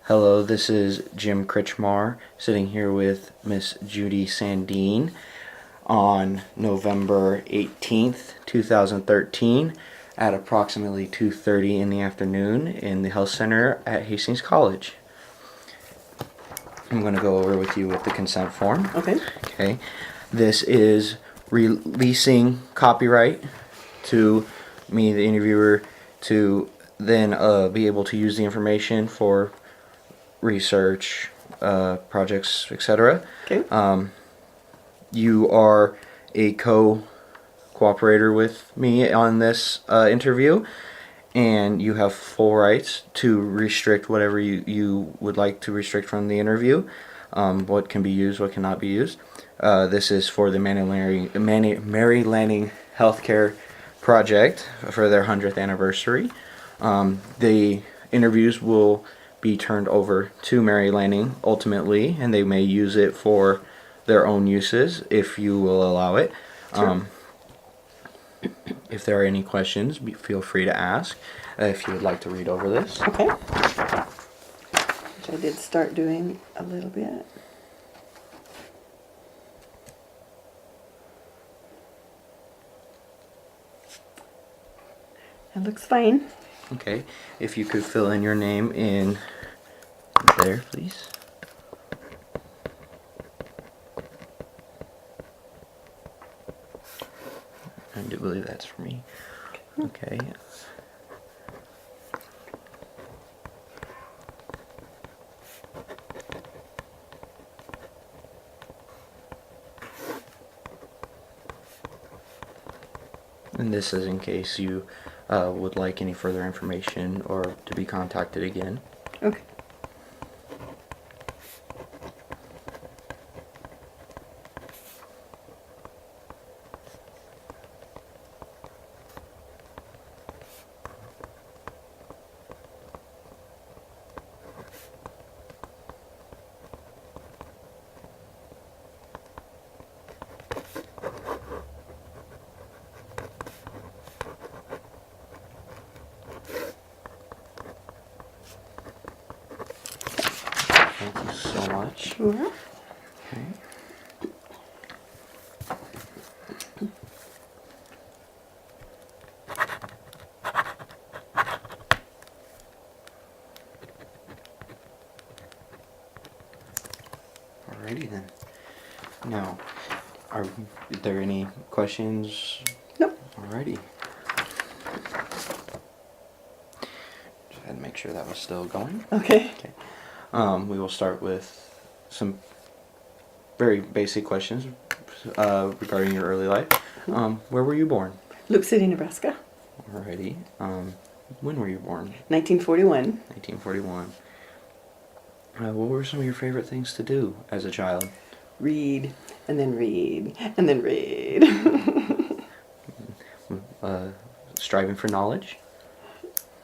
Hello, this is Jim Krichmar sitting here with Miss Judy Sandeen on November 18th, 2013 at approximately 2:30 in the afternoon in the Health Center at Hastings College. I'm going to go over with you with the consent form. Okay. Okay. This is releasing copyright to me, the interviewer, to then be able to use the information for research, projects, etc. Okay. You are a cooperator with me on this interview, and you have full rights to restrict whatever you would like to restrict from the interview, what can be used, what cannot be used. This is for the Mary Lanning Healthcare Project for their 100th anniversary. The interviews will be turned over to Mary Lanning ultimately, and they may use it for their own uses if you will allow it. Sure. If there are any questions, feel free to ask if you would like to read over this. Okay. Which I did start doing a little bit. It looks fine. Okay, if you could fill in your name in there, please. I do believe that's for me. Okay. And this is in case you would like any further information or to be contacted again. Okay. Thank you so much. Sure. Okay. Alrighty then. Now, are there any questions? Nope. Alrighty. Just had to make sure that was still going. Okay. Okay. We will start with some very basic questions regarding your early life. Where were you born? Luke City, Nebraska. Alrighty. When were you born? 1941. 1941. What were some of your favorite things to do as a child? Read, and then read, and then read. Striving for knowledge?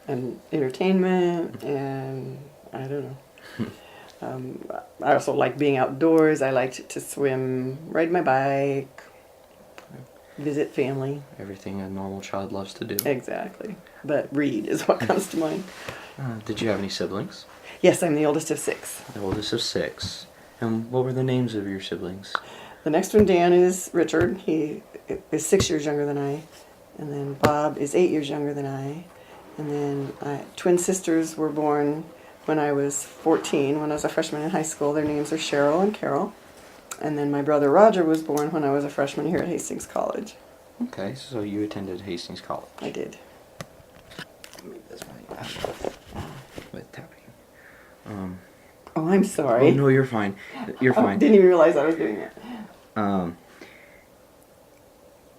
And entertainment, and I don't know. I also like being outdoors. I liked to swim, ride my bike, visit family. Everything a normal child loves to do. Exactly. But read is what comes to mind. Did you have any siblings? Yes, I'm the oldest of 6. The oldest of 6. And what were the names of your siblings? The next one, Dan, is Richard. He is 6 years younger than I. And then Bob is 8 years younger than I. And then twin sisters were born when I was 14, when I was a freshman in high school. Their names are Cheryl and Carol. And then my brother Roger was born when I was a freshman here at Hastings College. Okay, so you attended Hastings College. I did. With tapping. Oh, I'm sorry. Oh, no, you're fine. You're fine. Didn't even realize I was doing it.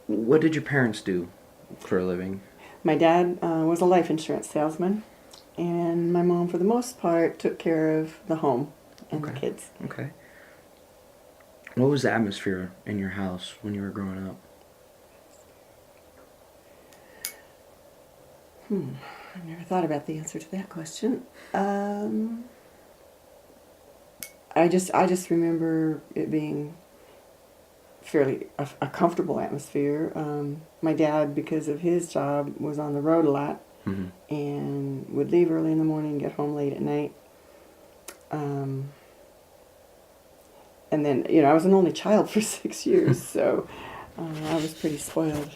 What did your parents do for a living? My dad was a life insurance salesman, and my mom, for the most part, took care of the home and the kids. Okay. What was the atmosphere in your house when you were growing up? I've never thought about the answer to that question. I just remember it being fairly a comfortable atmosphere. My dad, because of his job, was on the road a lot and would leave early in the morning and get home late at night. Um, and then, I was an only child for 6 years, so I was pretty spoiled.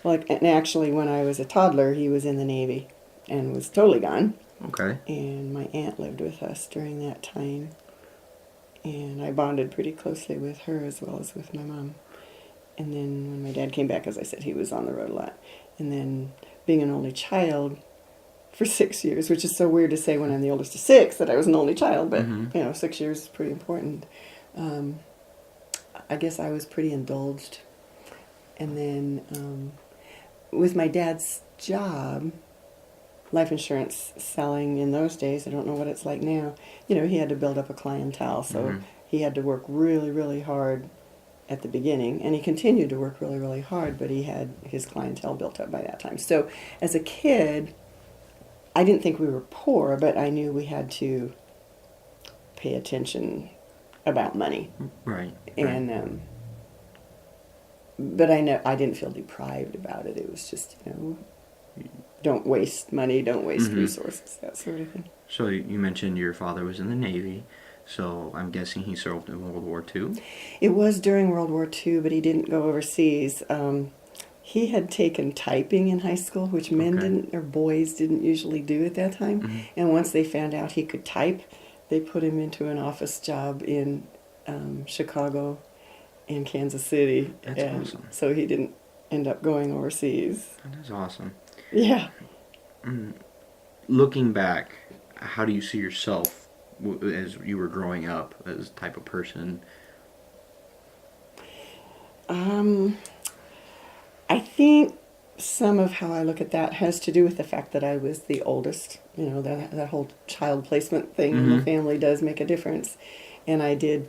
Like, and actually, when I was a toddler, he was in the Navy and was totally gone. Okay. And my aunt lived with us during that time. And I bonded pretty closely with her as well as with my mom. And then when my dad came back, as I said, he was on the road a lot. And then being an only child for 6 years, which is so weird to say when I'm the oldest of six that I was an only child, but, 6 years is pretty important. I guess I was pretty indulged. And then with my dad's job, life insurance selling in those days, I don't know what it's like now, he had to build up a clientele. So he had to work really, really hard at the beginning. And he continued to work really, really hard, but he had his clientele built up by that time. So as a kid, I didn't think we were poor, but I knew we had to pay attention about money. Right. And but I didn't feel deprived about it. It was just, don't waste money, don't waste resources, that sort of thing. So you mentioned your father was in the Navy, so I'm guessing he served in World War II? It was during World War II, but he didn't go overseas. He had taken typing in high school, which men didn't, or boys didn't usually do at that time. And once they found out he could type, they put him into an office job in Chicago and Kansas City. That's awesome. So he didn't end up going overseas. That's awesome. Yeah. Looking back, how do you see yourself as you were growing up as a type of person? I think some of how I look at that has to do with the fact that I was the oldest. That whole child placement thing in the family does make a difference. And I did,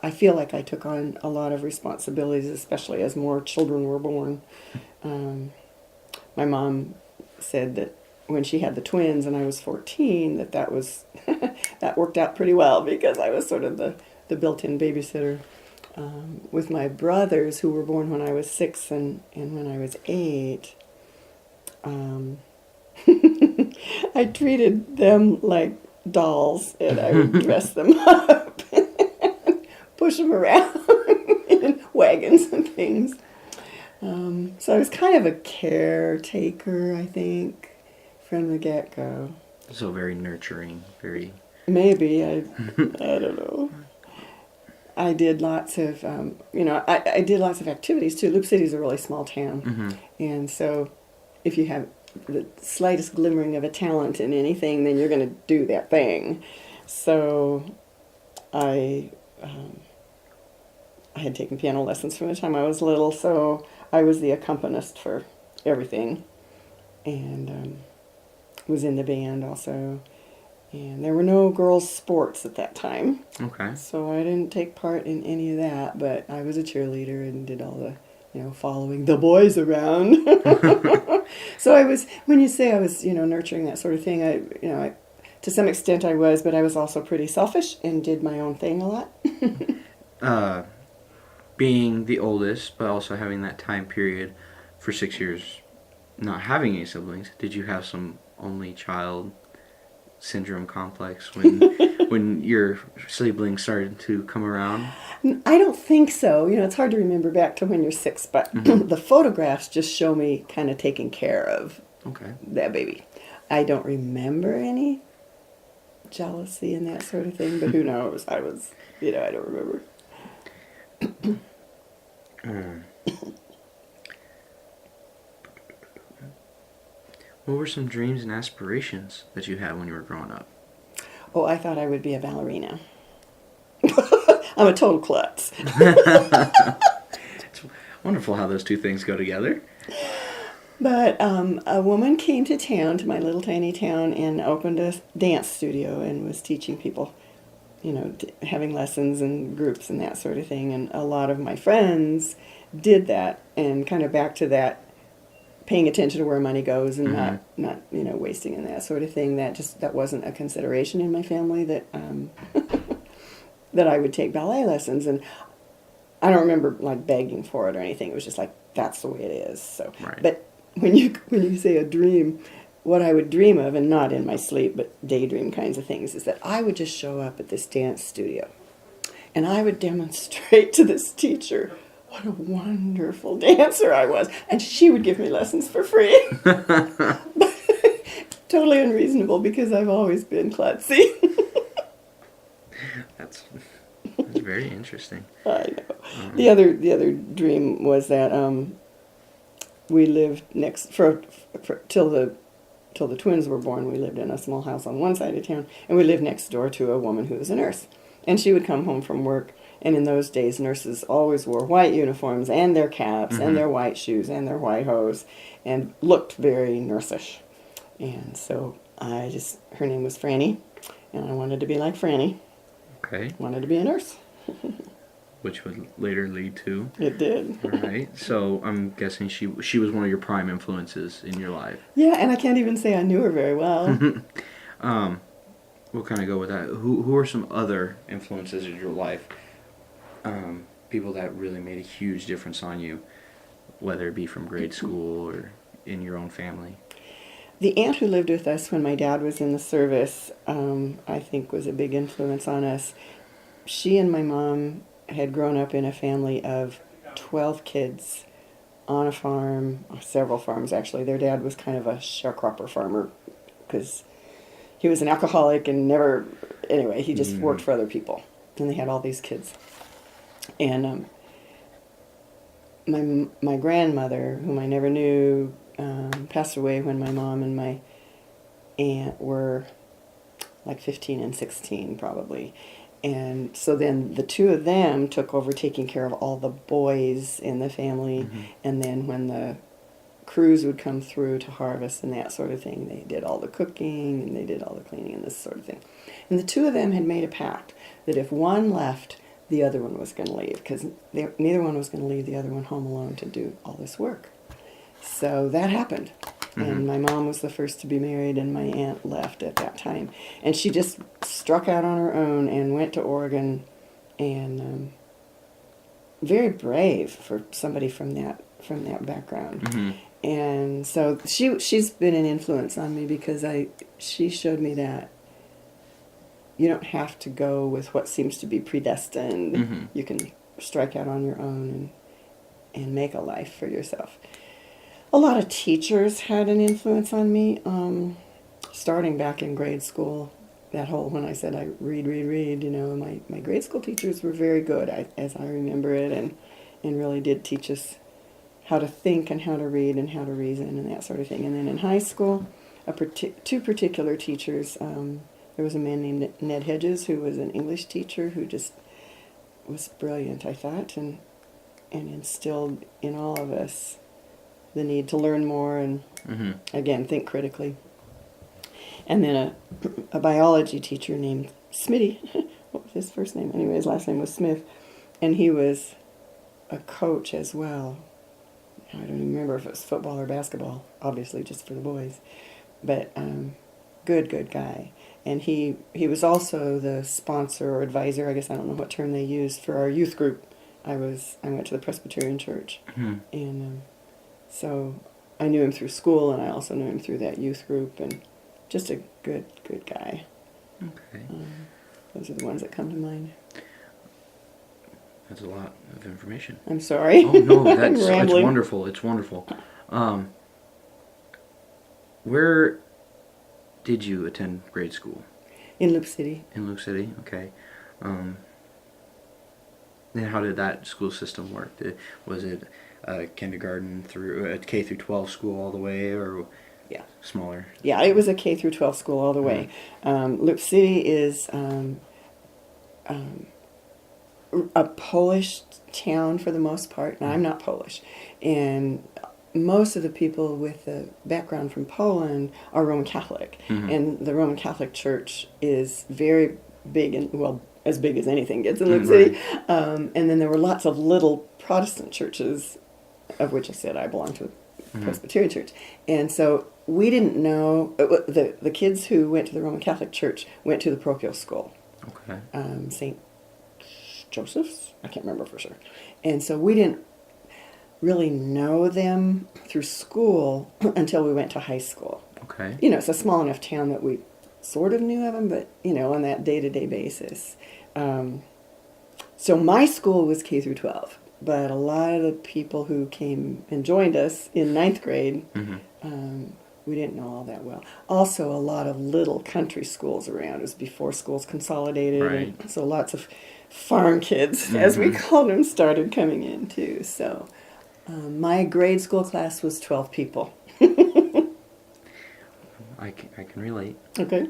I feel like I took on a lot of responsibilities, especially as more children were born. My mom said that when she had the twins and I was 14, that was, that worked out pretty well because I was sort of the built-in babysitter. With my brothers, who were born when I was 6 and when I was 8, I treated them like dolls, and I would dress them up, push them around in wagons and things. So I was kind of a caretaker, I think, from the get-go. So very nurturing, very... Maybe, I don't know. I did lots of, I did lots of activities too. Loop City is a really small town. And so if you have the slightest glimmering of a talent in anything, then you're going to do that thing. So I had taken piano lessons from the time I was little, so I was the accompanist for everything. And was in the band also. And there were no girls' sports at that time. Okay. So I didn't take part in any of that, but I was a cheerleader and did all the, following the boys around. So I was, when you say I was, nurturing that sort of thing, I to some extent I was, but I was also pretty selfish and did my own thing a lot. Being the oldest, but also having that time period for 6 years not having any siblings, did you have some only child syndrome complex when your siblings started to come around? I don't think so. It's hard to remember back to when you're 6, but the photographs just show me kind of taking care of that baby. I don't remember any jealousy and that sort of thing, but who knows? I was, I don't remember. What were some dreams and aspirations that you had when you were growing up? Oh, I thought I would be a ballerina. I'm a total klutz. It's wonderful how those two things go together. But a woman came to town, to my little tiny town, and opened a dance studio and was teaching people, having lessons and groups and that sort of thing. And a lot of my friends did that, and kind of back to that, paying attention to where money goes and not wasting and that sort of thing. That wasn't a consideration in my family that that I would take ballet lessons, and I don't remember like begging for it or anything. It was just like that's the way it is. So, right. But when you say a dream, what I would dream of, and not in my sleep, but daydream kinds of things, is that I would just show up at this dance studio and I would demonstrate to this teacher what a wonderful dancer I was. And she would give me lessons for free. Totally unreasonable because I've always been klutzy. That's very interesting. I know. The other dream was that we lived next till the twins were born. We lived in a small house on one side of town, and we lived next door to a woman who was a nurse. And she would come home from work, and in those days, nurses always wore white uniforms and their caps and their white shoes and their white hose, and looked very nursish. And so her name was Franny, and I wanted to be like Franny. Okay. Wanted to be a nurse. Which would later lead to. It did. All right. So I'm guessing she was one of your prime influences in your life. Yeah, and I can't even say I knew her very well. We'll kind of go with that. Who are some other influences in your life? People that really made a huge difference on you, whether it be from grade school or in your own family. The aunt who lived with us when my dad was in the service, I think was a big influence on us. She and my mom had grown up in a family of 12 kids on a farm, several farms actually. Their dad was kind of a sharecropper farmer because he was an alcoholic and he just worked for other people. And they had all these kids. And my grandmother, whom I never knew, passed away when my mom and my aunt were like 15 and 16 probably. And so then the two of them took over taking care of all the boys in the family. And then when the crews would come through to harvest and that sort of thing, they did all the cooking and they did all the cleaning and this sort of thing. And the two of them had made a pact that if one left, the other one was going to leave, because neither one was going to leave the other one home alone to do all this work. So that happened. And my mom was the first to be married, and my aunt left at that time. And she just struck out on her own and went to Oregon, and very brave for somebody from that background. And so she's been an influence on me because she showed me that you don't have to go with what seems to be predestined. You can strike out on your own and make a life for yourself. A lot of teachers had an influence on me, starting back in grade school. When I said I read, my grade school teachers were very good, as I remember it, and really did teach us how to think and how to read and how to reason and that sort of thing. And then in high school, two particular teachers, there was a man named Ned Hedges who was an English teacher who just was brilliant, I thought, and instilled in all of us the need to learn more and, again, think critically. And then a biology teacher named Smitty, what was his first name? Anyway, his last name was Smith, and he was a coach as well. I don't even remember if it was football or basketball, obviously just for the boys, but good guy. And he was also the sponsor or advisor, I guess I don't know what term they used, for our youth group. I went to the Presbyterian Church, and so I knew him through school, and I also knew him through that youth group, and just a good guy. Okay. Those are the ones that come to mind. That's a lot of information. I'm sorry. Oh no, it's wonderful. It's wonderful. Where did you attend grade school? In Loop City. In Loop City, okay. And how did that school system work? Was it kindergarten through K through 12 school all the way, or smaller? Yeah, it was a K through 12 school all the way. Loop City is a Polish town for the most part. Now, I'm not Polish, and most of the people with a background from Poland are Roman Catholic, and the Roman Catholic Church is very big, and well, as big as anything gets in Loop City. And then there were lots of little Protestant churches, of which I said I belong to a Presbyterian Church, and so we didn't know the kids who went to the Roman Catholic Church went to the parochial school, St. Joseph's. I can't remember for sure, and so we didn't. really know them through school until we went to high school. Okay. It's a small enough town that we sort of knew of them, but, on that day-to-day basis. So my school was K through 12, but a lot of the people who came and joined us in ninth grade, we didn't know all that well. Also, a lot of little country schools around. It was before schools consolidated, Right. and so lots of farm kids, as we called them, started coming in too. So my grade school class was 12 people. I can relate. Okay.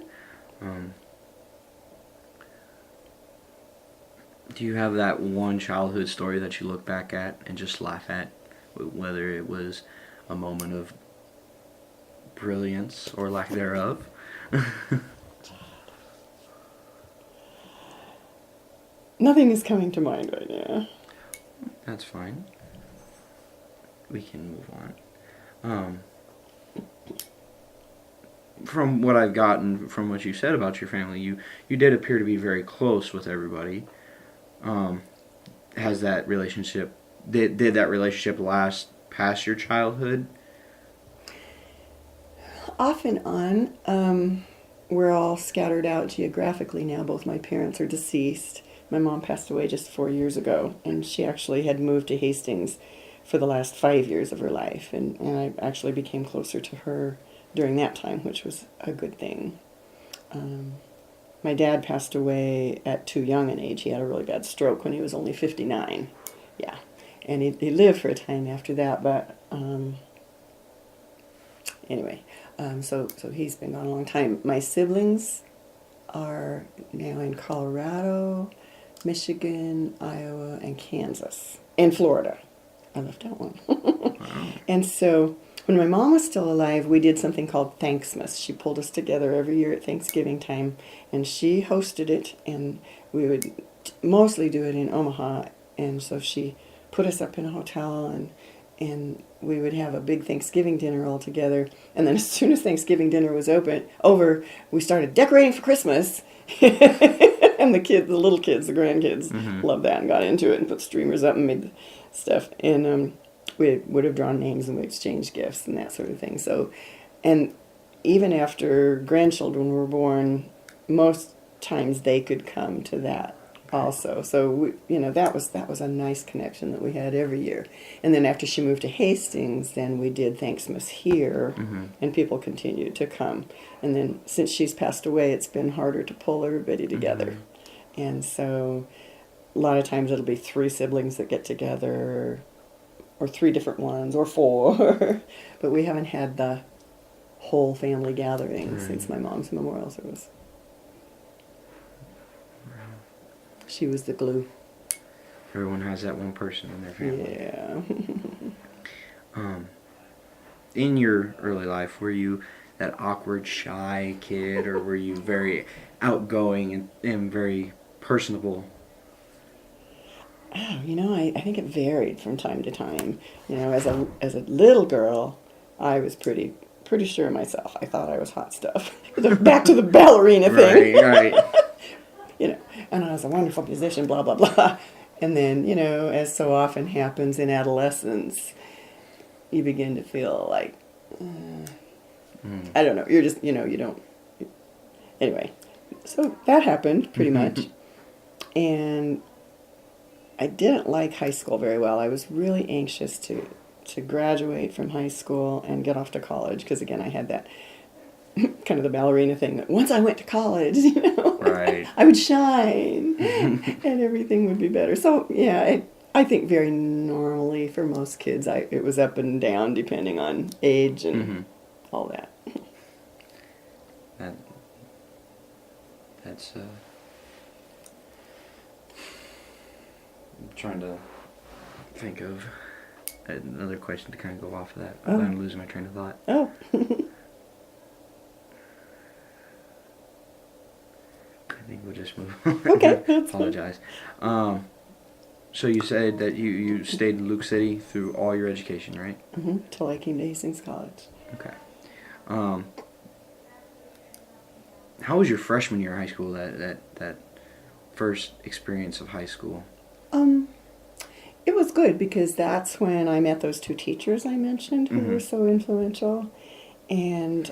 Do you have that one childhood story that you look back at and just laugh at, whether it was a moment of brilliance or lack thereof? Nothing is coming to mind right now. That's fine. We can move on. From what I've gotten from what you said about your family, you did appear to be very close with everybody. Has that relationship did that relationship last past your childhood? Off and on. We're all scattered out geographically now. Both my parents are deceased. My mom passed away just 4 years ago, and she actually had moved to Hastings for the last 5 years of her life, and I actually became closer to her during that time, which was a good thing. My dad passed away at too young an age. He had a really bad stroke when he was only 59. Yeah. And he lived for a time after that, but anyway, so he's been gone a long time. My siblings are now in Colorado, Michigan, Iowa, and Kansas, and Florida. I left out one. Wow. And so when my mom was still alive, we did something called Thanksmas. She pulled us together every year at Thanksgiving time, and she hosted it, and we would mostly do it in Omaha. And so she put us up in a hotel, and we would have a big Thanksgiving dinner all together. And then as soon as Thanksgiving dinner was over, we started decorating for Christmas. And the little kids, the grandkids, loved that and got into it and put streamers up and made stuff. And we would have drawn names and we exchanged gifts and that sort of thing. So, and even after grandchildren were born, most times they could come to that also. So that was a nice connection that we had every year. And then after she moved to Hastings, then we did Thanksmas here, and people continued to come. And then since she's passed away, it's been harder to pull everybody together. And so a lot of times it'll be 3 siblings that get together, or 3 different ones, or 4. But we haven't had the whole family gathering since my mom's memorial service. She was the glue. Everyone has that one person in their family. Yeah. In your early life, were you that awkward, shy kid, or were you very outgoing and very personable? Oh, I think it varied from time to time. As a little girl, I was pretty sure of myself. I thought I was hot stuff. Back to the ballerina thing. Right. And I was a wonderful musician, blah, blah, blah. And then, as so often happens in adolescence, you begin to feel like, I don't know, you're just, you don't. Anyway, so that happened pretty much. And I didn't like high school very well. I was really anxious to graduate from high school and get off to college, because, again, I had that kind of the ballerina thing that once I went to college, Right. I would shine and everything would be better. So, yeah, I think very normally for most kids, it was up and down depending on age and all that. That's I'm trying to think of another question to kind of go off of that. I'm losing my train of thought. Oh. I think we'll just move on. Okay, that's Apologize. So you said that you stayed in Luke City through all your education, right? Till I came to Hastings College. Okay. How was your freshman year of high school? That first experience of high school. it was good because that's when I met those two teachers I mentioned who were so influential, and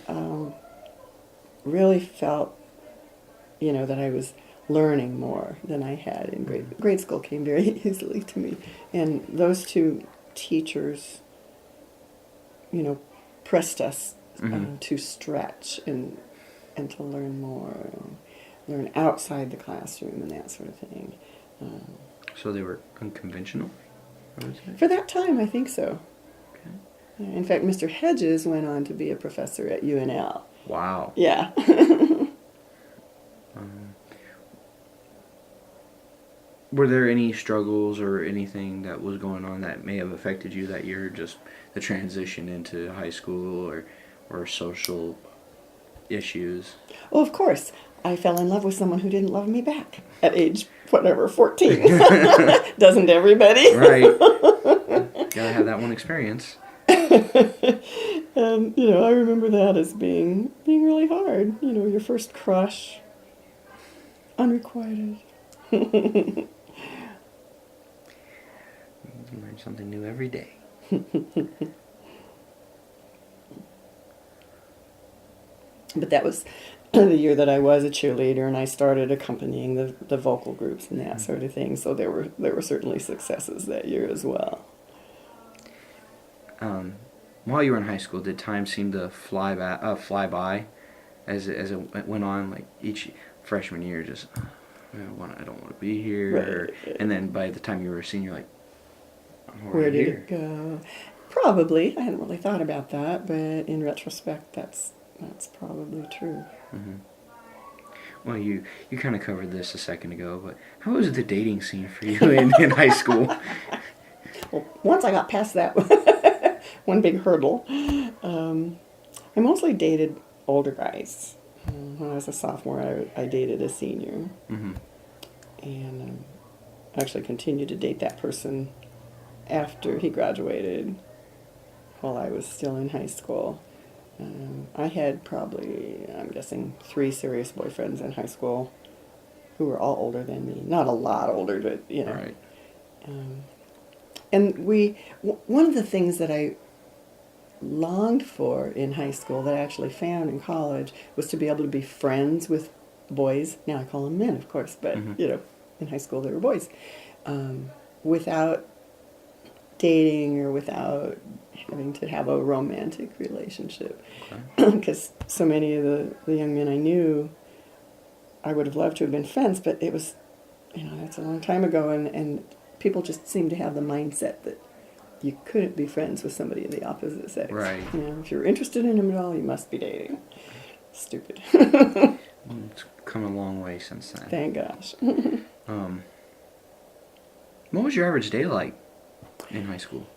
really felt, that I was learning more than I had in grade school. Came very easily to me, and those two teachers, pressed us to stretch and to learn more, and learn outside the classroom and that sort of thing. So they were unconventional, I would say? For that time, I think so. Okay. Yeah, in fact, Mr. Hedges went on to be a professor at UNL. Wow. Yeah. Were there any struggles or anything that was going on that may have affected you that year, just the transition into high school or social issues? Well, of course, I fell in love with someone who didn't love me back at age, 14. Doesn't everybody? Right. Gotta have that one experience. And, I remember that as being really hard. Your first crush, unrequited. You learn something new every day. But that was the year that I was a cheerleader, and I started accompanying the vocal groups and that sort of thing. So there were certainly successes that year as well. While you were in high school, did time seem to fly by as it went on? Like each freshman year, just I don't want to be here. Right. And then by the time you were a senior, like, Where did it go? Probably. I hadn't really thought about that, but in retrospect, that's probably true. Mm-hmm. Well, you kind of covered this a second ago, but how was the dating scene for you in high school? Well, once I got past that one big hurdle, I mostly dated older guys. When I was a sophomore, I dated a senior. Mm-hmm. And actually continued to date that person after he graduated while I was still in high school. I had probably, I'm guessing, 3 serious boyfriends in high school who were all older than me. Not a lot older, but, Right. And one of the things that I longed for in high school that I actually found in college was to be able to be friends with boys. Now I call them men, of course, but, in high school they were boys. Without dating or without having to have a romantic relationship. Because so many of the young men I knew, I would have loved to have been friends, but it was, that's a long time ago, and people just seemed to have the mindset that you couldn't be friends with somebody of the opposite sex. Right. If you're interested in them at all, you must be dating. Stupid. It's come a long way since then. Thank gosh. What was your average day like in high school?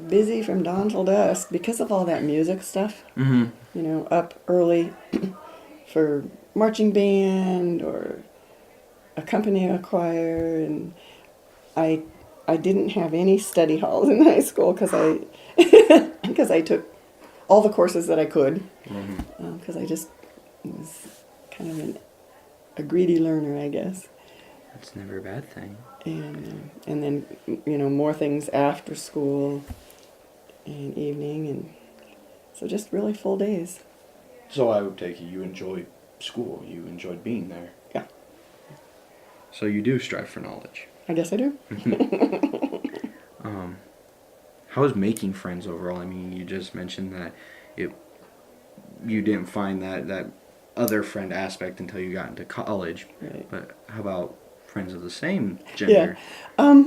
Busy from dawn till dusk because of all that music stuff. Mm-hmm. Up early for marching band or accompanying a choir, and I didn't have any study halls in high school because I took all the courses that I could because I just was kind of a greedy learner, I guess. That's never a bad thing. And then more things after school and evening, and so just really full days. So I would take it you enjoyed school. You enjoyed being there. Yeah, So you do strive for knowledge. I guess I do. How was making friends overall? I mean, you just mentioned that you didn't find that other friend aspect until you got into college. Right. But how about friends of the same gender? Yeah.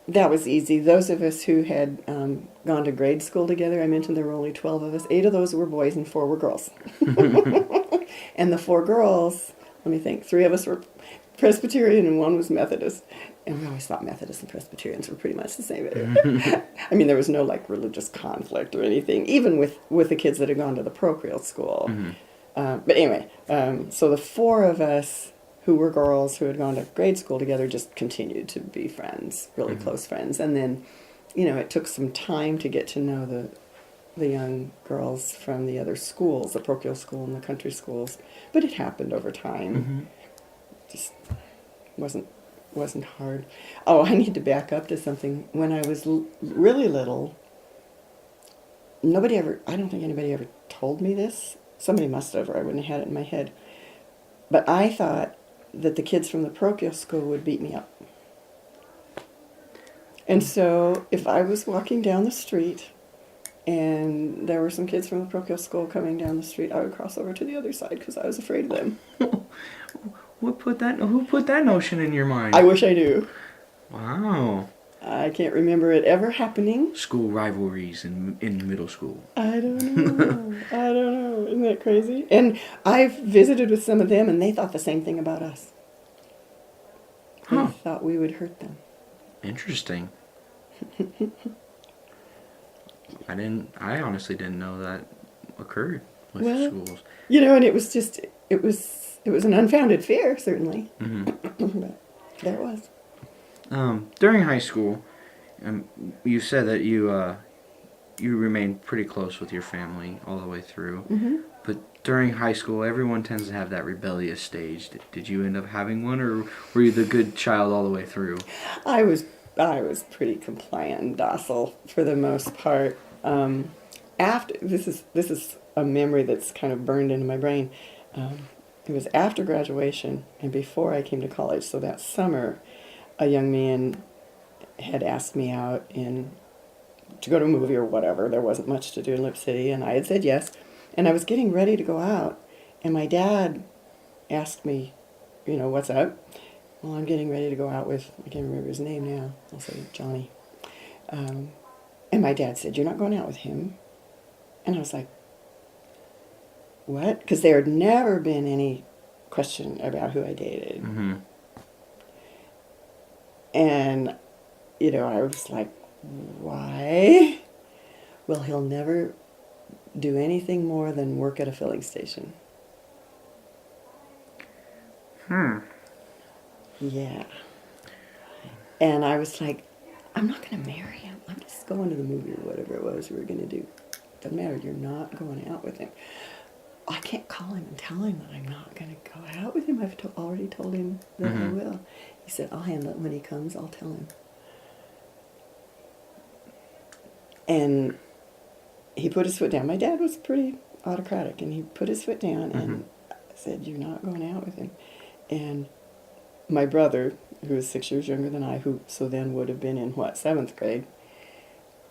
That was easy. Those of us who had gone to grade school together, I mentioned there were only 12 of us. 8 of those were boys and 4 were girls. And the 4 girls, let me think, 3 of us were Presbyterian and 1 was Methodist. And we always thought Methodists and Presbyterians were pretty much the same. I mean, there was no religious conflict or anything, even with the kids that had gone to the parochial school. But anyway, so the 4 of us who were girls who had gone to grade school together just continued to be friends, really close friends. And then, it took some time to get to know the young girls from the other schools, the parochial school and the country schools. But it happened over time. Just wasn't wasn't hard. Oh, I need to back up to something. When I was really little, I don't think anybody ever told me this. Somebody must have, or I wouldn't have had it in my head. But I thought that the kids from the parochial school would beat me up. And so if I was walking down the street and there were some kids from the parochial school coming down the street, I would cross over to the other side because I was afraid of them. Who put that notion in your mind? I wish I knew. Wow. I can't remember it ever happening. School rivalries in middle school. I don't know. I don't know. Isn't that crazy? And I've visited with some of them, and they thought the same thing about us. They Huh. thought we would hurt them. Interesting. I honestly didn't know that occurred with Well, schools. You know, and it was an unfounded fear, certainly. Hmm. But there it was. During high school, you said that you remained pretty close with your family all the way through. Mm-hmm. But during high school, everyone tends to have that rebellious stage. Did you end up having one, or were you the good child all the way through? I was pretty compliant and docile for the most part. After this is a memory that's kind of burned into my brain. It was after graduation and before I came to college. So that summer, a young man had asked me out to go to a movie or whatever. There wasn't much to do in Lip City, and I had said yes. And I was getting ready to go out, and my dad asked me, what's up? Well, I'm getting ready to go out with, I can't remember his name now. I'll say Johnny. And my dad said, you're not going out with him? And I was like, what? Because there had never been any question about who I dated. Mm-hmm. And, I was like, why? Well, he'll never do anything more than work at a filling station. Yeah. And I was like, I'm not going to marry him. I'm just going to the movie or whatever it was we were going to do. Doesn't matter. You're not going out with him. I can't call him and tell him that I'm not going to go out with him. I've already told him that I will. He said, I'll handle it when he comes. I'll tell him. And he put his foot down. My dad was pretty autocratic, and he put his foot down and said, you're not going out with him. And my brother, who was 6 years younger than I, who so then would have been in, 7th grade,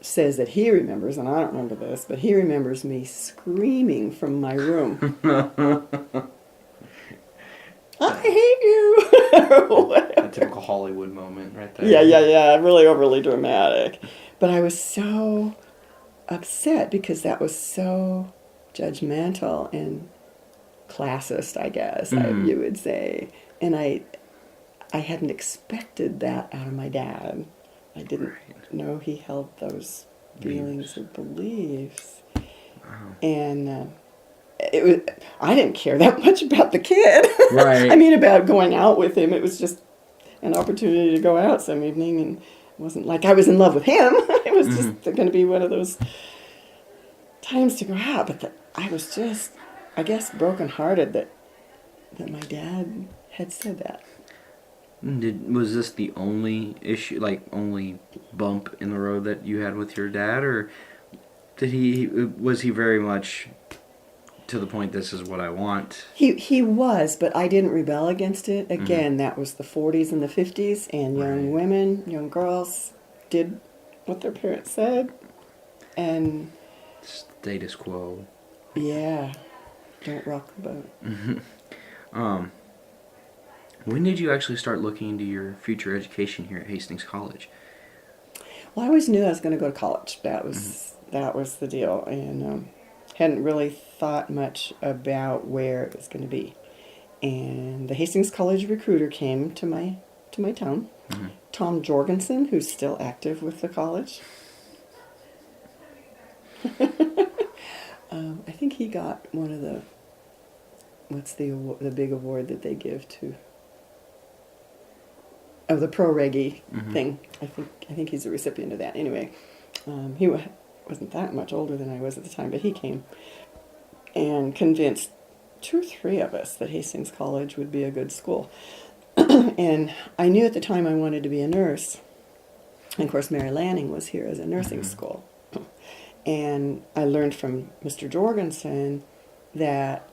says that he remembers, and I don't remember this, but he remembers me screaming from my room, I hate you! Or whatever. A typical Hollywood moment right there. Yeah, really overly dramatic. But I was so upset because that was so judgmental and classist, I guess, you would say. And I hadn't expected that out of my dad. I didn't know he held those feelings or beliefs. Wow. And I didn't care that much about the kid. Right. I mean, about going out with him. It was just an opportunity to go out some evening, and it wasn't like I was in love with him. It was just going to be one of those times to go out. But I was just, I guess, brokenhearted that my dad had said that. Was this the only issue, only bump in the road that you had with your dad, or was he very much to the point, this is what I want? He was, but I didn't rebel against it. Again, that was the 40s and the 50s, and young women, young girls did what their parents said. And Status quo. yeah, don't rock the boat. When did you actually start looking into your future education here at Hastings College? Well, I always knew I was going to go to college. That was the deal, and hadn't really thought much about where it was going to be. And the Hastings College recruiter came to my town, Tom Jorgensen, who's still active with the college. I think he got one of the the big award that they give to. Oh, the pro reggae thing. I think he's a recipient of that. Anyway, he wasn't that much older than I was at the time, but he came and convinced 2 or 3 of us that Hastings College would be a good school. And I knew at the time I wanted to be a nurse. And of course, Mary Lanning was here as a nursing school. And I learned from Mr. Jorgensen that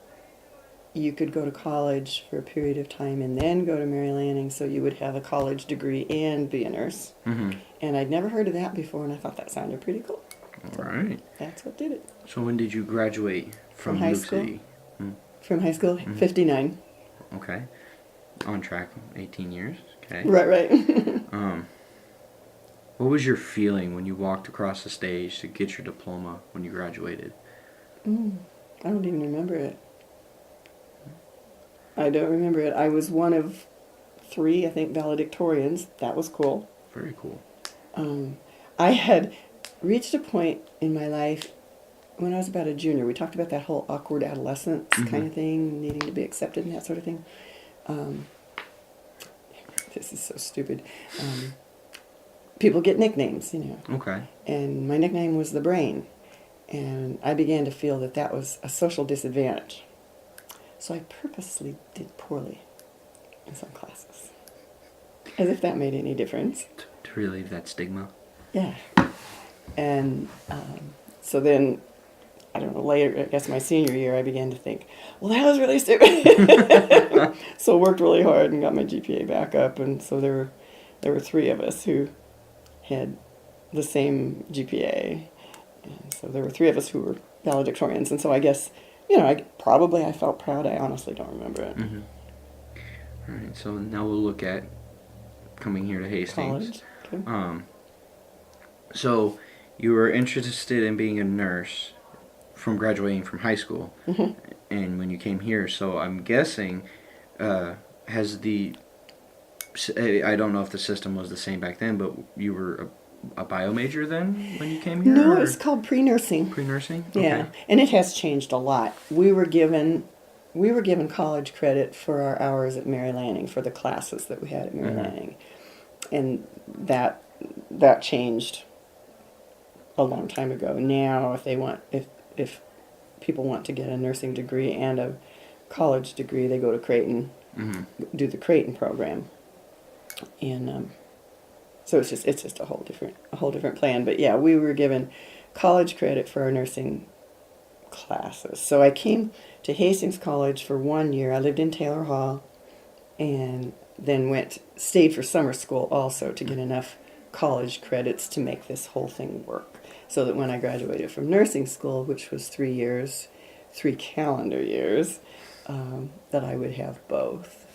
you could go to college for a period of time and then go to Mary Lanning, so you would have a college degree and be a nurse. Mm-hmm. And I'd never heard of that before, and I thought that sounded pretty cool. All right. That's what did it. So when did you graduate from high Luke school? City? From high school, 59. Okay. On track, 18 years. Okay. Right. What was your feeling when you walked across the stage to get your diploma when you graduated? I don't even remember it. I don't remember it. I was one of 3, I think, valedictorians. That was cool. Very cool. I had reached a point in my life when I was about a junior. We talked about that whole awkward adolescence kind of thing, needing to be accepted and that sort of thing. This is so stupid. People get nicknames, Okay. And my nickname was the Brain. And I began to feel that that was a social disadvantage. So I purposely did poorly in some classes. As if that made any difference. To relieve that stigma. Yeah. And so then, I don't know, later, I guess my senior year, I began to think, well, that was really stupid. So worked really hard and got my GPA back up. And so there were 3 of us who had the same GPA. And so there were 3 of us who were valedictorians. And so I guess, I felt proud. I honestly don't remember it. Mm-hmm. All right, so now we'll look at coming here to Hastings. College. Okay. So you were interested in being a nurse from graduating from high school, and when you came here, so I'm guessing, has the, I don't know if the system was the same back then, but you were a bio major then when you came here? No, it's called pre-nursing. Pre-nursing? Yeah, Okay. and it has changed a lot. We were given college credit for our hours at Mary Lanning, for the classes that we had at Mary Lanning, and that changed a long time ago. Now, if people want to get a nursing degree and a college degree, they go to Creighton, do the Creighton program, and so it's just a whole different plan. But yeah, we were given college credit for our nursing classes. So I came to Hastings College for 1 year. I lived in Taylor Hall, and then stayed for summer school also to get enough college credits to make this whole thing work. So that when I graduated from nursing school, which was 3 years, 3 calendar years, that I would have both.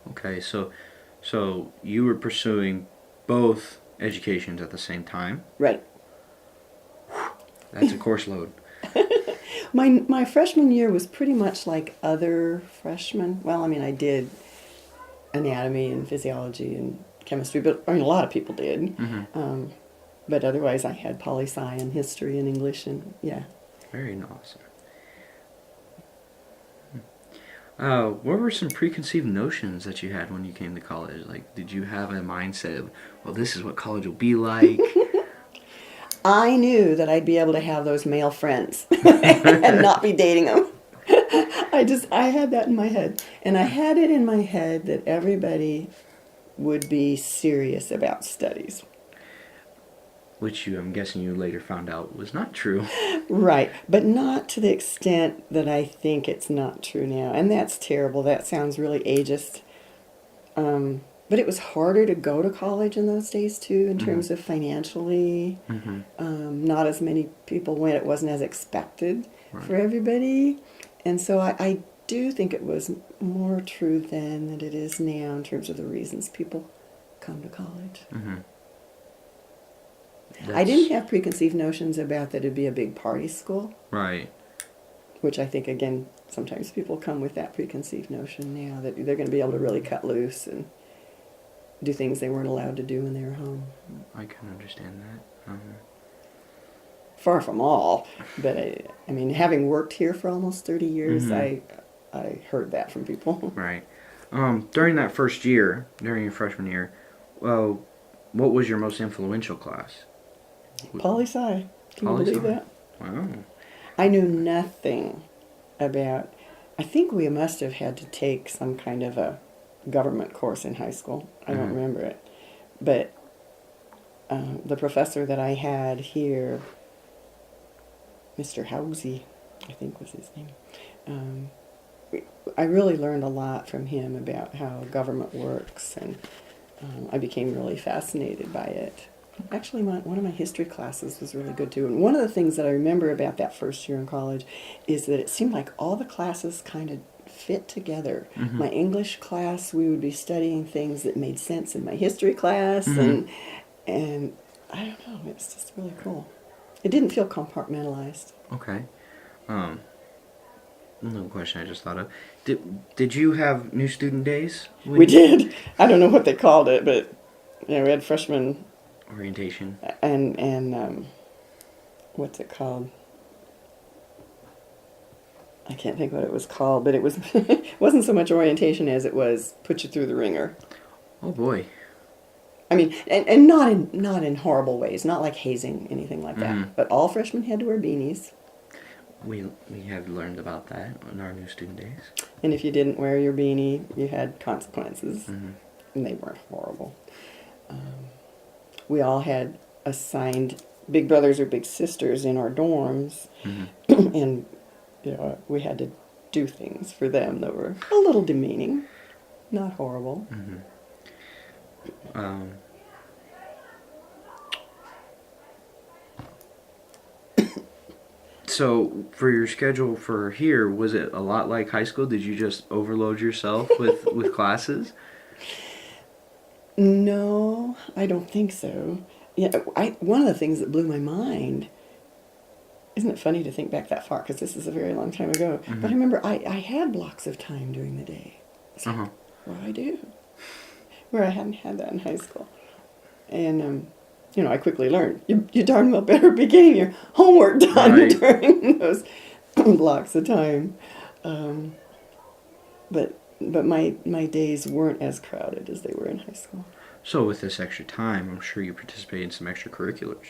Okay, so you were pursuing both educations at the same time? Right. That's a course load. My freshman year was pretty much like other freshmen. Well, I did anatomy and physiology and chemistry, but a lot of people did. But otherwise, I had poli-sci and history and English, and yeah. Very awesome. What were some preconceived notions that you had when you came to college? Like, did you have a mindset of, well, this is what college will be like? I knew that I'd be able to have those male friends and not be dating them. I had that in my head. And I had it in my head that everybody would be serious about studies. Which I'm guessing you later found out was not true. Right, but not to the extent that I think it's not true now. And that's terrible. That sounds really ageist. But it was harder to go to college in those days, too, in terms of financially. Not as many people went. It wasn't as expected for everybody. And so I do think it was more true then than it is now in terms of the reasons people come to college. I didn't have preconceived notions about that it'd be a big party school. Right. Which I think, again, sometimes people come with that preconceived notion now that they're going to be able to really cut loose and do things they weren't allowed to do when they were home. I can understand that. Far from all. But, I mean, having worked here for almost 30 years, I heard that from people. Right. During that first year, during your freshman year, well, what was your most influential class? Poli-sci. Can you believe that? Wow. I knew nothing about... I think we must have had to take some kind of a government course in high school. I don't Mhm. remember it. But the professor that I had here, Mr. Housey, I think was his name, um, I really learned a lot from him about how government works, and I became really fascinated by it. Actually, one of my history classes was really good too. And one of the things that I remember about that first year in college is that it seemed like all the classes kind of fit together. Mhm. My English class, we would be studying things that made sense in my history class, Mhm. and I don't know, it was just really cool. It didn't feel compartmentalized. Okay. Um, no question I just thought of. Did you have new student days? We did. I don't know what they called it, but we had freshmen Orientation. and what's it called? I can't think what it was called, but it was it wasn't so much orientation as it was put you through the ringer. Oh boy. I mean, and not in horrible ways, not like hazing, anything like that. Mhm. But all freshmen had to wear beanies, We have learned about that on our new student days. and if you didn't wear your beanie, you had consequences, Mhm. and they weren't horrible. We all had assigned big brothers or big sisters in our dorms, Mhm. and we had to do things for them that were a little demeaning, not horrible. Mhm. Um. So, for your schedule for here, was it a lot like high school? Did you just overload yourself with classes? No, I don't think so. Yeah, one of the things that blew my mind. Isn't it funny to think back that far? Because this is a very long time ago. Mhm. But I remember I had blocks of time during the day. It's like, Uh-huh. what do I do? Where I hadn't had that in high school. And, I quickly learned you darn well better be getting your homework done Right. during those blocks of time. But my days weren't as crowded as they were in high school. So, with this extra time, I'm sure you participated in some extracurriculars.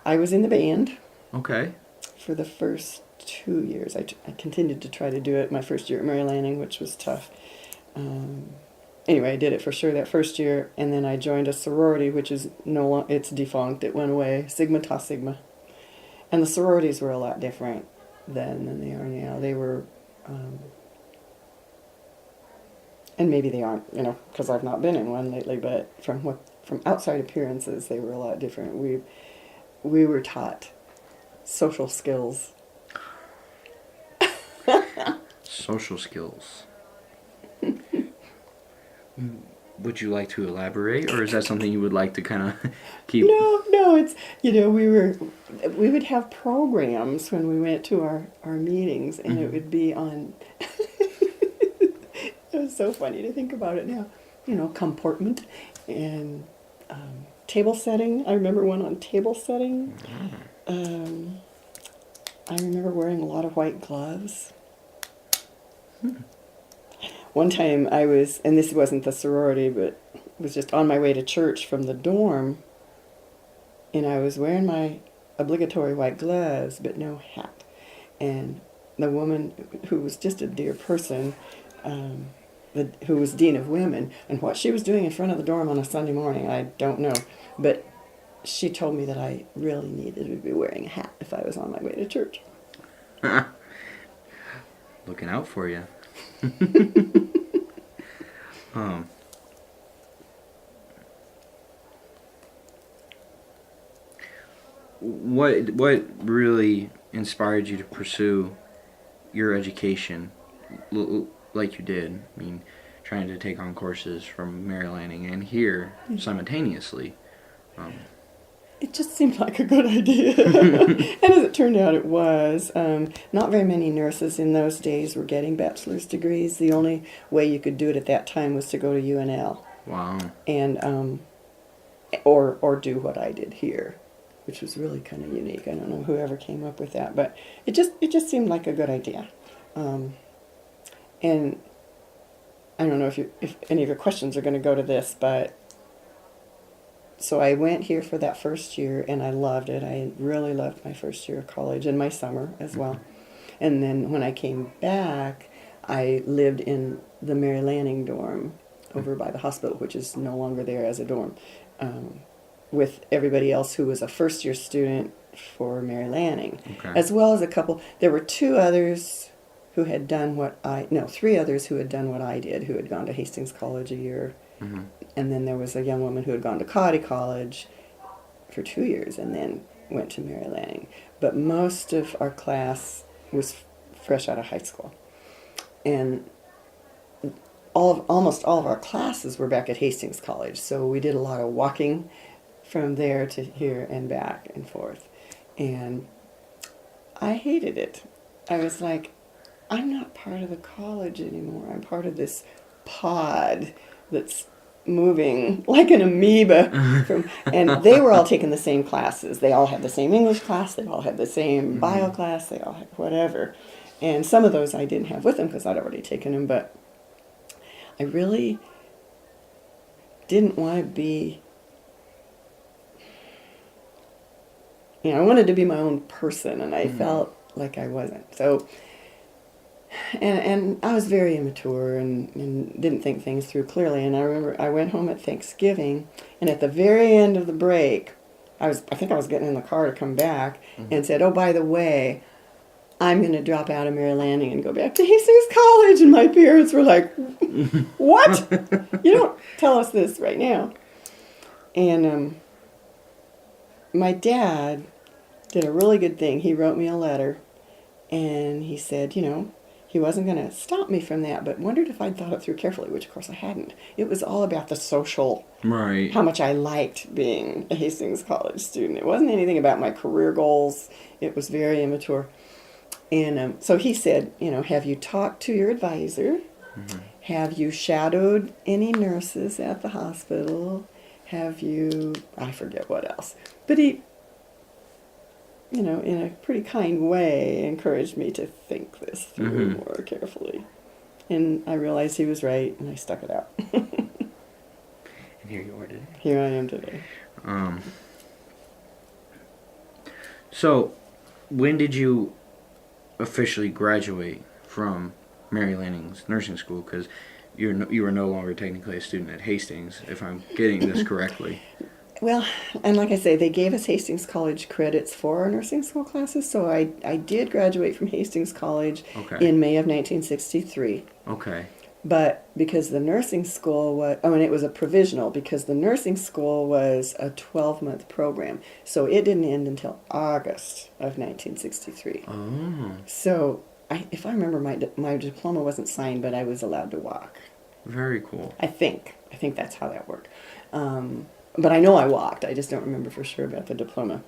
I was in the band Okay. for the first 2 years. I continued to try to do it my first year at Mary Lanning, which was tough. Anyway, I did it for sure that first year, and then I joined a sorority, which is it's defunct. It went away, Sigma Tau Sigma, and the sororities were a lot different then than they are now. They were, and maybe they aren't, because I've not been in one lately. But from outside appearances, they were a lot different. We were taught social skills. Social skills. Would you like to elaborate, or is that something you would like to kind of keep? No, it's we would have programs when we went to our meetings, and it would be on. It was so funny to think about it now. Comportment and table setting. I remember one on table setting. I remember wearing a lot of white gloves. One time I was, and this wasn't the sorority, but was just on my way to church from the dorm, and I was wearing my obligatory white gloves, but no hat. And the woman, who was just a dear person, who was dean of women, and what she was doing in front of the dorm on a Sunday morning, I don't know. But she told me that I really needed to be wearing a hat if I was on my way to church. Looking out for you. What really inspired you to pursue your education like you did? I mean, trying to take on courses from Mary Lanning and here simultaneously. It just seemed like a good idea. And as it turned out, it was. Not very many nurses in those days were getting bachelor's degrees. The only way you could do it at that time was to go to UNL. Wow. And or do what I did here, which was really kind of unique. I don't know whoever came up with that, but it just seemed like a good idea. And I don't know if any of your questions are going to go to this, but so I went here for that first year, and I loved it. I really loved my first year of college and my summer as well. And then when I came back, I lived in the Mary Lanning dorm over by the hospital, which is no longer there as a dorm, with everybody else who was a first-year student for Mary Lanning, Okay. as well as a couple. There were two others who had done three others who had done what I did, who had gone to Hastings College a year. Mm-hmm. And then there was a young woman who had gone to Cody College for 2 years and then went to Mary Lanning. But most of our class was fresh out of high school. And almost all of our classes were back at Hastings College. So we did a lot of walking from there to here and back and forth. And I hated it. I was like, I'm not part of the college anymore. I'm part of this pod that's moving like an amoeba. And they were all taking the same classes. They all had the same English class. They all had the same bio class. They all had whatever. And some of those I didn't have with them because I'd already taken them. But I really didn't want to be... I wanted to be my own person, and I felt like I wasn't. So, and I was very immature and didn't think things through clearly. And I remember I went home at Thanksgiving, and at the very end of the break, I think I was getting in the car to come back, and said, "Oh, by the way, I'm going to drop out of Mary Lanning and go back to Hastings College." And my parents were like, "What? You don't tell us this right now." And my dad did a really good thing. He wrote me a letter, and he said, he wasn't going to stop me from that, but wondered if I'd thought it through carefully, which of course I hadn't. It was all about the social, Right. how much I liked being a Hastings College student. It wasn't anything about my career goals. It was very immature. And so he said, have you talked to your advisor? Mm-hmm. Have you shadowed any nurses at the hospital? Have you, I forget what else. But he, in a pretty kind way, encouraged me to think this through more carefully. And I realized he was right, and I stuck it out. And here you are today. Here I am today. So, when did you officially graduate from Mary Lanning's nursing school? Because you were no longer technically a student at Hastings, if I'm getting this correctly. Well, and like I say, they gave us Hastings College credits for our nursing school classes, so I did graduate from Hastings College in May of 1963. Okay. But because the nursing school was, and it was a provisional, because the nursing school was a 12-month program, so it didn't end until August of 1963. Oh. So, if I remember, my diploma wasn't signed, but I was allowed to walk. Very cool. I think that's how that worked. But I know I walked. I just don't remember for sure about the diploma.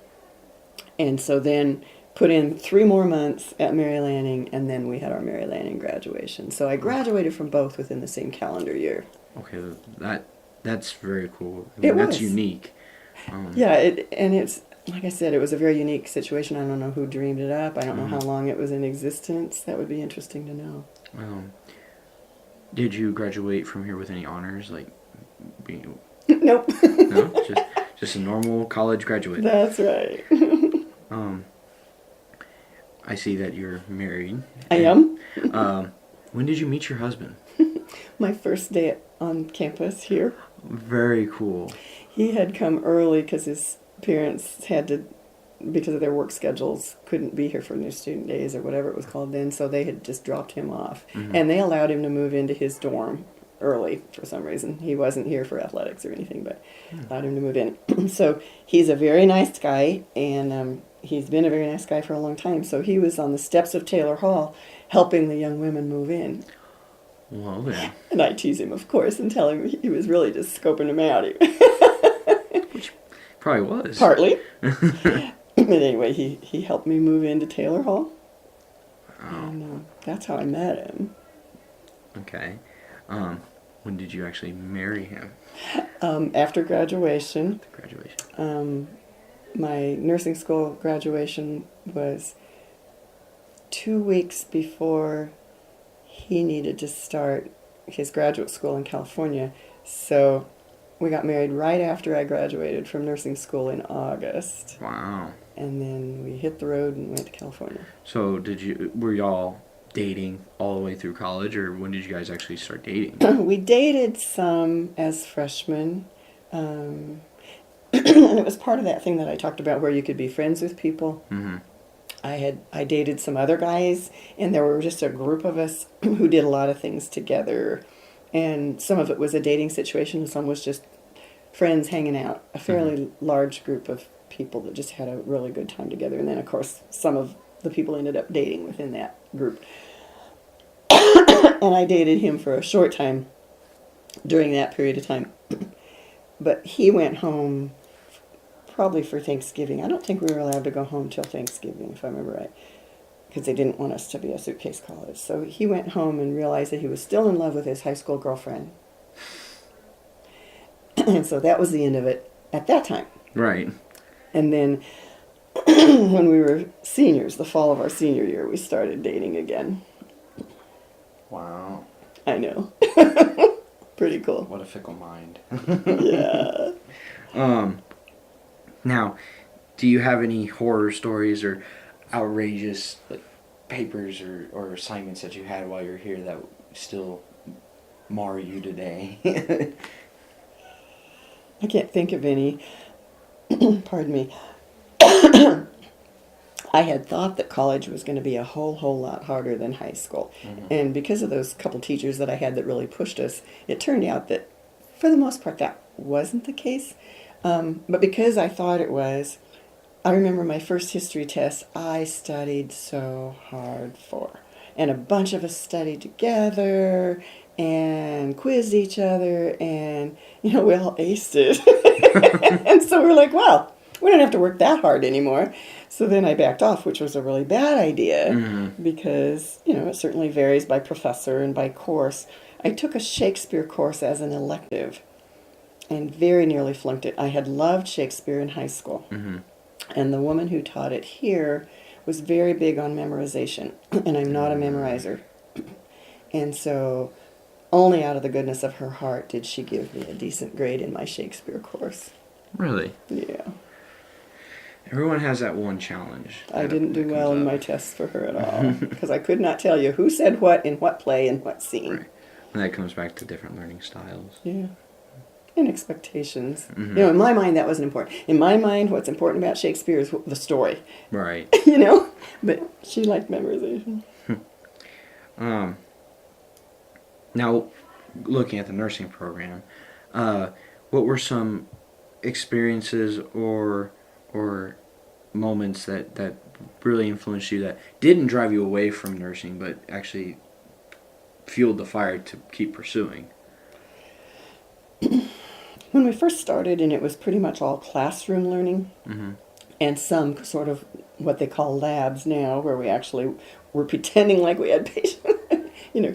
And so then put in 3 more months at Mary Lanning, and then we had our Mary Lanning graduation. So I graduated from both within the same calendar year. Okay, that's very cool. It That's was. unique. Yeah, it's like I said, it was a very unique situation. I don't know who dreamed it up. I don't know how long it was in existence. That would be interesting to know. Did you graduate from here with any honors, like being? Nope. No, just a normal college graduate. That's right. I see that you're married. I am. When did you meet your husband? My first day on campus here. Very cool. He had come early because his parents had to, because of their work schedules, couldn't be here for new student days or whatever it was called then, so they had just dropped him off. And they allowed him to move into his dorm early for some reason. He wasn't here for athletics or anything, but allowed him to move in. So he's a very nice guy, and he's been a very nice guy for a long time. So he was on the steps of Taylor Hall helping the young women move in. Well then. And I tease him, of course, and tell him he was really just scoping him out. Which probably was. Partly. But anyway, he helped me move into Taylor Hall. Oh. And that's how I met him. Okay. When did you actually marry him? After graduation. Graduation. My nursing school graduation was 2 weeks before he needed to start his graduate school in California. So we got married right after I graduated from nursing school in August. Wow. And then we hit the road and went to California. So were y'all dating all the way through college, or when did you guys actually start dating? We dated some as freshmen. And it was part of that thing that I talked about where you could be friends with people. Mm-hmm. I dated some other guys, and there were just a group of us who did a lot of things together. And some of it was a dating situation, and some was just friends hanging out. A fairly large group of people that just had a really good time together. And then, of course, some of the people ended up dating within that group. And I dated him for a short time during that period of time. But he went home probably for Thanksgiving. I don't think we were allowed to go home till Thanksgiving, if I remember right, because they didn't want us to be a suitcase college. So he went home and realized that he was still in love with his high school girlfriend. And so that was the end of it at that time. Right. And then when we were seniors, the fall of our senior year, we started dating again. Wow. I know. Pretty cool. What a fickle mind. Yeah. Now, do you have any horror stories or outrageous like papers or assignments that you had while you were here that still mar you today? I can't think of any. Pardon me. I had thought that college was going to be a whole lot harder than high school. Mm-hmm. And because of those couple teachers that I had that really pushed us, it turned out that for the most part that wasn't the case. But because I thought it was, I remember my first history test I studied so hard for. And a bunch of us studied together and quizzed each other, and, we all aced it. And so we're like, well, we don't have to work that hard anymore. So then I backed off, which was a really bad idea because, it certainly varies by professor and by course. I took a Shakespeare course as an elective and very nearly flunked it. I had loved Shakespeare in high school. Mm-hmm. And the woman who taught it here was very big on memorization, and I'm not a memorizer. And so only out of the goodness of her heart did she give me a decent grade in my Shakespeare course. Really? Yeah. Everyone has that one challenge. I didn't do well in my tests for her at all, because I could not tell you who said what in what play and what scene. Right. And that comes back to different learning styles. Yeah. And expectations. In my mind, that wasn't important. In my mind, what's important about Shakespeare is the story. Right. But she liked memorization. Now, looking at the nursing program, what were some experiences or moments that really influenced you that didn't drive you away from nursing, but actually fueled the fire to keep pursuing? When we first started, and it was pretty much all classroom learning, and some sort of what they call labs now, where we actually were pretending like we had patients,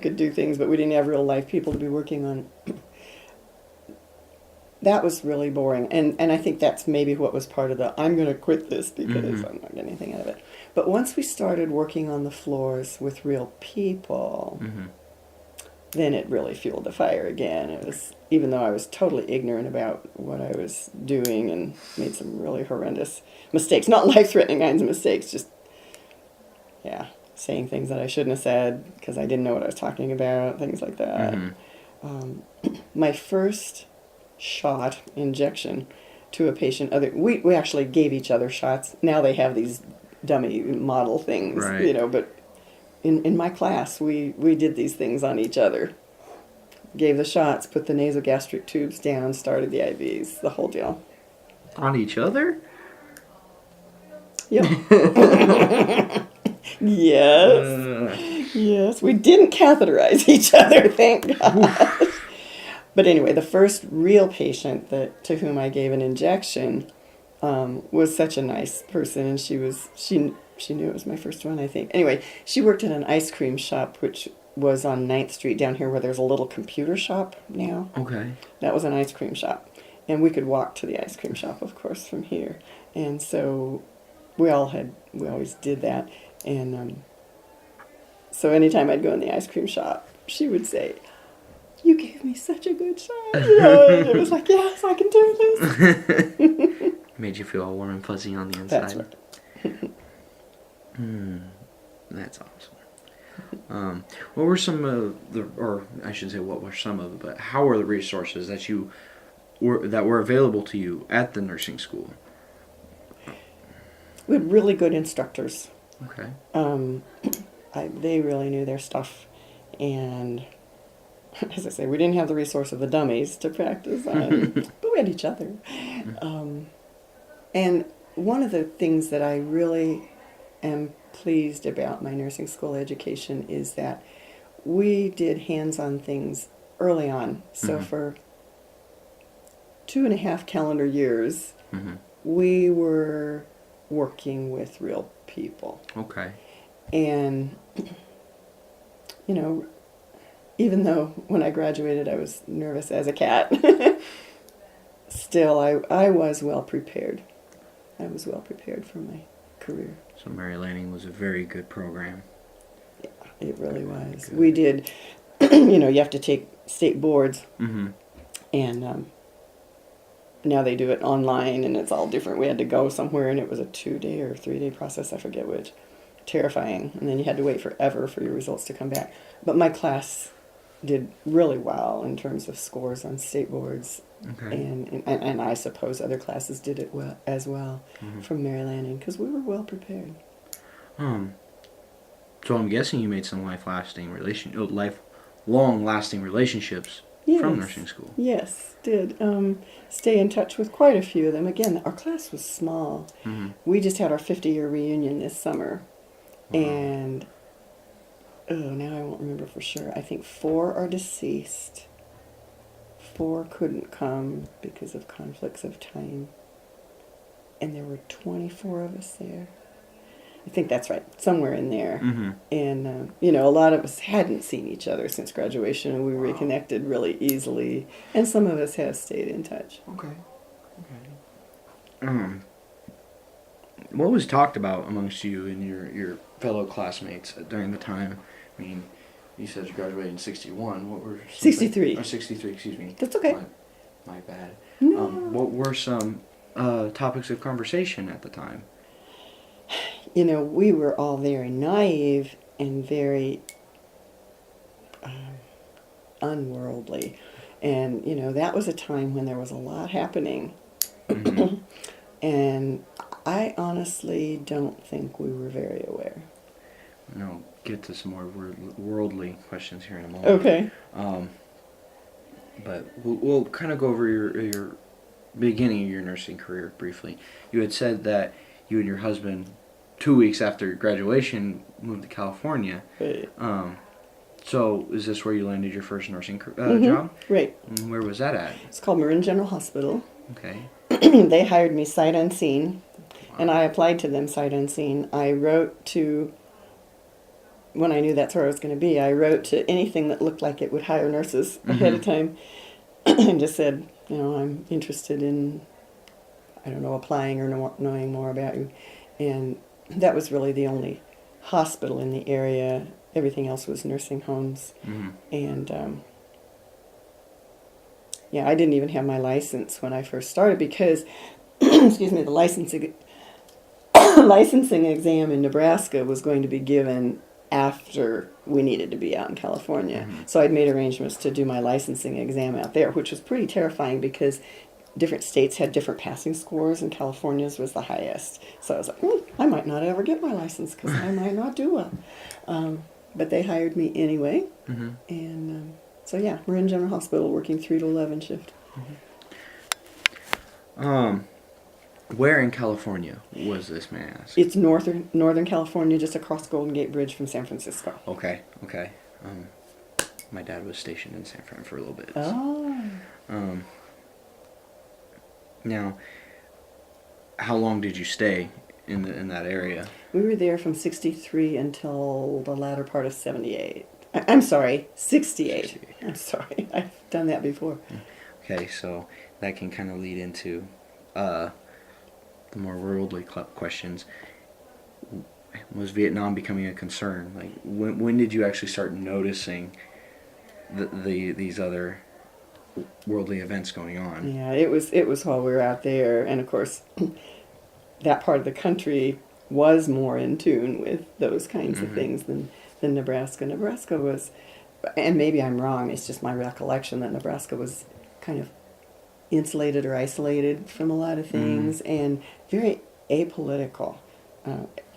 could do things, but we didn't have real life people to be working on. That was really boring, and I think that's maybe what was part of the, I'm going to quit this because I'm not getting anything out of it. But once we started working on the floors with real people, then it really fueled the fire again. It was, even though I was totally ignorant about what I was doing and made some really horrendous mistakes, not life-threatening kinds of mistakes, just, saying things that I shouldn't have said because I didn't know what I was talking about, things like that. My first injection to a patient, we actually gave each other shots. Now they have these dummy model things, but in my class, we did these things on each other. Gave the shots, put the nasogastric tubes down, started the IVs, the whole deal. On each other? Yep. Yes. Yes. We didn't catheterize each other, thank God. But anyway, the first real patient to whom I gave an injection was such a nice person, and she knew it was my first one, I think. Anyway, she worked at an ice cream shop, which was on 9th Street down here where there's a little computer shop now. Okay. That was an ice cream shop. And we could walk to the ice cream shop, of course, from here. And so we always did that. And so anytime I'd go in the ice cream shop, she would say, "You gave me such a good shot." And it was like, yes, I can do this. Made you feel all warm and fuzzy on the inside. That's right. That's awesome. What were some of the, or I should say, what were some of, but how were the resources that were available to you at the nursing school? We had really good instructors. Okay. They really knew their stuff, and as I say, we didn't have the resource of the dummies to practice on, but we had each other. And one of the things that I really am pleased about my nursing school education is that we did hands-on things early on. So for 2.5 calendar years, we were working with real people. Okay. And, you know, even though when I graduated I was nervous as a cat, still I was well prepared. I was well prepared for my career. So Mary Lanning was a very good program. Yeah, it really was. Good. We did, you know, you have to take state boards, and now they do it online, and it's all different. We had to go somewhere, and it was a 2-day or 3-day process, I forget which. Terrifying. And then you had to wait forever for your results to come back. But my class did really well in terms of scores on state boards. Okay. And I suppose other classes did it well as well from Mary Lanning, because we were well prepared. So I'm guessing you made some lifelong lasting relationships from nursing school. Yes, did. Stay in touch with quite a few of them. Again, our class was small. We just had our 50-year reunion this summer. Wow. And, now I won't remember for sure. I think 4 are deceased. 4 couldn't come because of conflicts of time. And there were 24 of us there. I think that's right, somewhere in there. And, you know, a lot of us hadn't seen each other since graduation, and we reconnected really easily. And some of us have stayed in touch. Okay. What was talked about amongst you and your fellow classmates during the time? I mean, you said you graduated in 61. What were 63. Or 63, excuse me. That's okay. My bad. No. What were some topics of conversation at the time? You know, we were all very naive and very unworldly. And, you know, that was a time when there was a lot happening. And I honestly don't think we were very aware. I'll get to some more worldly questions here in a moment. Okay. But we'll kind of go over your beginning of your nursing career briefly. You had said that you and your husband, 2 weeks after graduation, moved to California. Right. So is this where you landed your first nursing job? Right. And where was that at? It's called Marin General Hospital. Okay. They hired me sight unseen, and I applied to them sight unseen. I wrote to, when I knew that's where I was going to be, I wrote to anything that looked like it would hire nurses ahead of time, and just said, you know, I'm interested in, I don't know, applying or knowing more about you. And that was really the only hospital in the area. Everything else was nursing homes. And yeah, I didn't even have my license when I first started because, excuse me, the licensing exam in Nebraska was going to be given after we needed to be out in California. So I'd made arrangements to do my licensing exam out there, which was pretty terrifying because different states had different passing scores, and California's was the highest. So I was like, I might not ever get my license because I might not do well. But they hired me anyway. And so yeah, we're in General Hospital working 3 to 11 shift. Where in California was this, may I ask? It's northern California, just across Golden Gate Bridge from San Francisco. Okay. My dad was stationed in San Fran for a little bit. Oh. Now, how long did you stay in that area? We were there from 63 until the latter part of 78. I'm sorry, 68. I'm sorry, I've done that before. Okay, so that can kind of lead into the more worldly questions. Was Vietnam becoming a concern? Like, when did you actually start noticing these other worldly events going on? Yeah, it was while we were out there, and of course, that part of the country was more in tune with those kinds of things than than Nebraska. Nebraska was, and maybe I'm wrong, it's just my recollection that Nebraska was kind of insulated or isolated from a lot of things and very apolitical.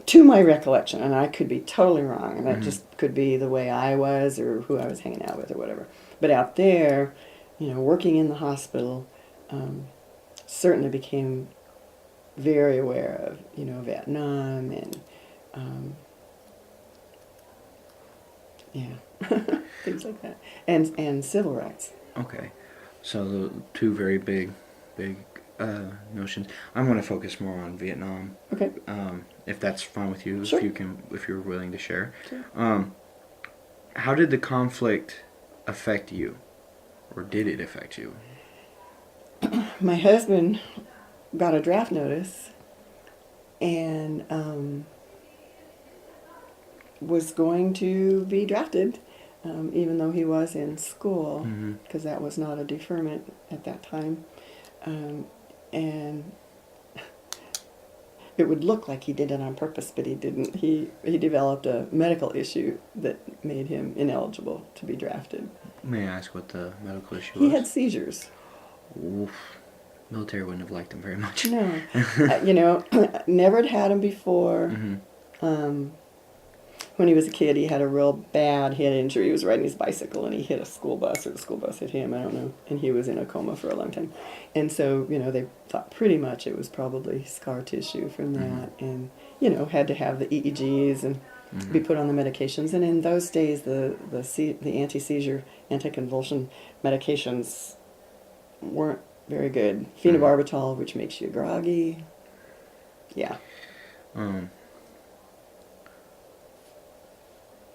To my recollection, and I could be totally wrong, and that just could be the way I was or who I was hanging out with or whatever. But out there, working in the hospital, certainly became very aware of, Vietnam and, things like that, and civil rights. Okay, so the two very big notions. I'm going to focus more on Vietnam. Okay. If that's fine with you, Sure. if you're willing to share. Sure. How did the conflict affect you, or did it affect you? My husband got a draft notice and was going to be drafted, even though he was in school, because that was not a deferment at that time. And it would look like he did it on purpose, but he didn't. He developed a medical issue that made him ineligible to be drafted. May I ask what the medical issue was? He had seizures. Oof. Military wouldn't have liked him very much. No. Never had them before. When he was a kid, he had a real bad head injury. He was riding his bicycle and he hit a school bus, or the school bus hit him, I don't know. And he was in a coma for a long time. And so, they thought pretty much it was probably scar tissue from that. And, had to have the EEGs and be put on the medications. And in those days, the anti-seizure, anti-convulsion medications weren't very good. Phenobarbital, which makes you groggy. Yeah.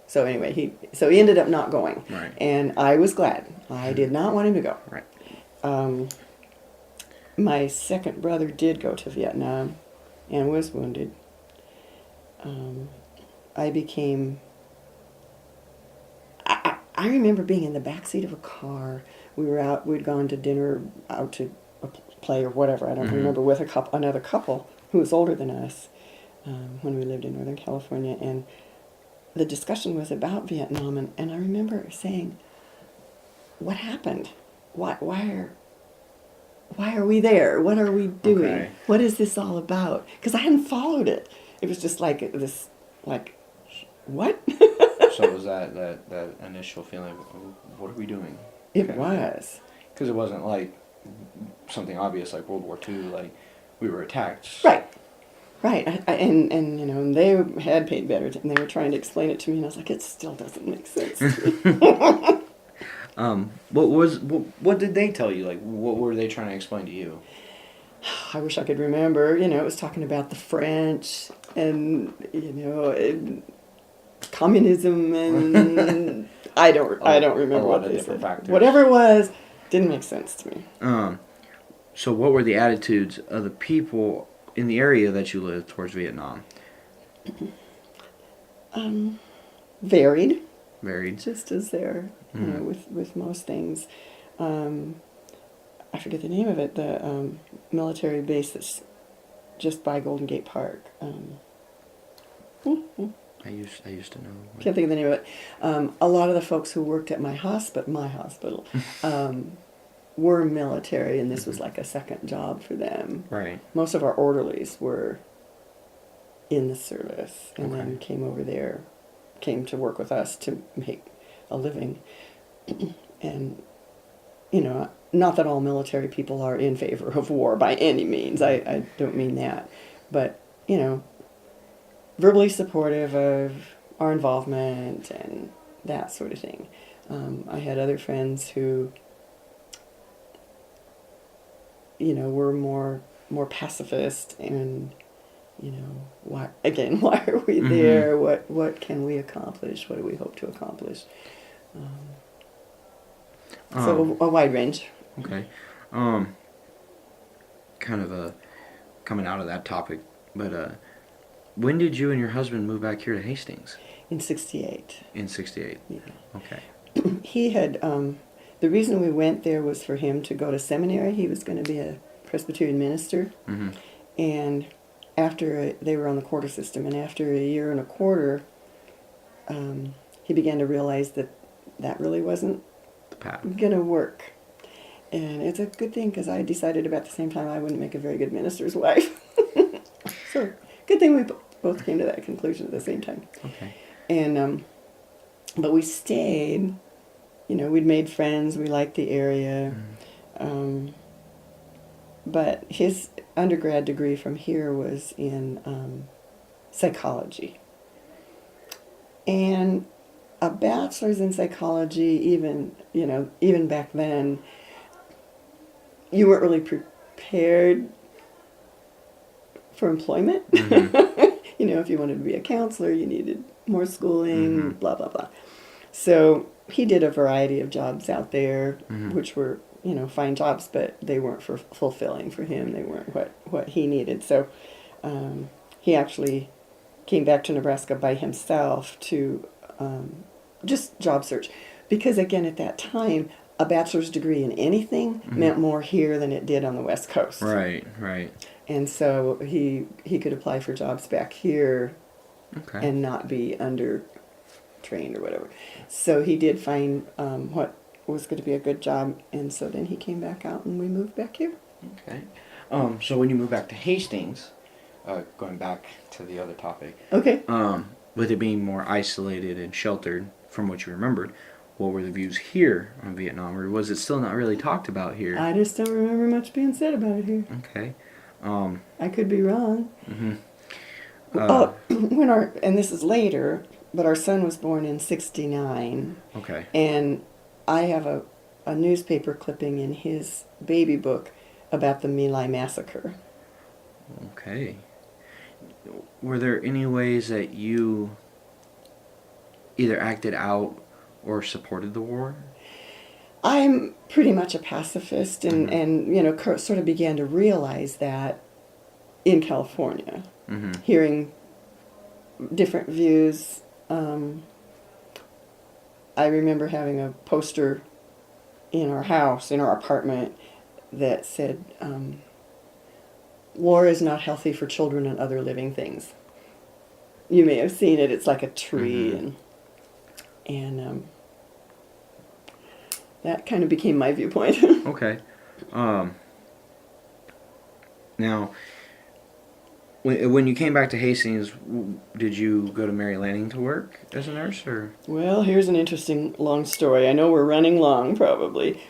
So anyway, he ended up not going. Right. And I was glad. I did not want him to go. Right. My second brother did go to Vietnam and was wounded. I remember being in the back seat of a car. We'd gone to dinner, out to a play or whatever, I don't remember, with another couple who was older than us when we lived in Northern California. And the discussion was about Vietnam, and I remember saying, "What happened? Why are we there? What are we doing? Okay. What is this all about?" Because I hadn't followed it. It was just like this, what? So was that initial feeling of, what are we doing? It was. Because it wasn't like something obvious like World War II, like we were attacked. Right. And they had paid better, and they were trying to explain it to me, and I was like, it still doesn't make sense to me. What did they tell you? Like, what were they trying to explain to you? I wish I could remember. It was talking about the French and communism, and I don't remember what they said. Factors. Whatever it was, didn't make sense to me. So what were the attitudes of the people in the area that you lived towards Vietnam? Varied. Varied. Just as there, with most things. I forget the name of it. The military base that's just by Golden Gate Park. I used to know. Can't think of the name of it. A lot of the folks who worked at my hospital, were military, and this was like a second job for them. Right. Most of our orderlies were in the service, and then came to work with us to make a living. And, not that all military people are in favor of war by any means. I don't mean that. But, verbally supportive of our involvement and that sort of thing. I had other friends who, were more pacifist and, why are we there? What can we accomplish? What do we hope to accomplish? So a wide range. Okay. Kind of coming out of that topic, but when did you and your husband move back here to Hastings? In 1968. In 1968. Yeah. Okay. He had, the reason we went there was for him to go to seminary. He was going to be a Presbyterian minister. Mm-hmm. And after they were on the quarter system, and after a year and a quarter, he began to realize that that really wasn't The path. going to work. And it's a good thing because I decided about the same time I wouldn't make a very good minister's wife. So, good thing we both came to that conclusion at the same time. Okay. And, but we stayed, you know, we'd made friends, we liked the area. But his undergrad degree from here was in psychology. And a bachelor's in psychology, even back then, you weren't really prepared for employment. You know, if you wanted to be a counselor, you needed more schooling, blah, blah, blah. So he did a variety of jobs out there, which were, you know, fine jobs, but they weren't fulfilling for him. They weren't what he needed. So he actually came back to Nebraska by himself to just job search. Because, again, at that time, a bachelor's degree in anything meant more here than it did on the West Coast. Right, right. And so he could apply for jobs back here Okay. and not be under trained or whatever. So he did find what was going to be a good job, and so then he came back out and we moved back here. Okay. So when you moved back to Hastings, going back to the other topic, Okay. With it being more isolated and sheltered from what you remembered, what were the views here on Vietnam, or was it still not really talked about here? I just don't remember much being said about it here. Okay. I could be wrong. Uh, And this is later, but our son was born in '69, okay. and I have a newspaper clipping in his baby book about the My Lai massacre. Okay. Were there any ways that you either acted out or supported the war? I'm pretty much a pacifist, and you know, sort of began to realize that in California, hearing different views. I remember having a poster in our house, in our apartment, that said, "War is not healthy for children and other living things." You may have seen it. It's like a tree, and that kind of became my viewpoint. Okay. Now, when you came back to Hastings, did you go to Mary Lanning to work as a nurse, or? Well, here's an interesting long story. I know we're running long, probably.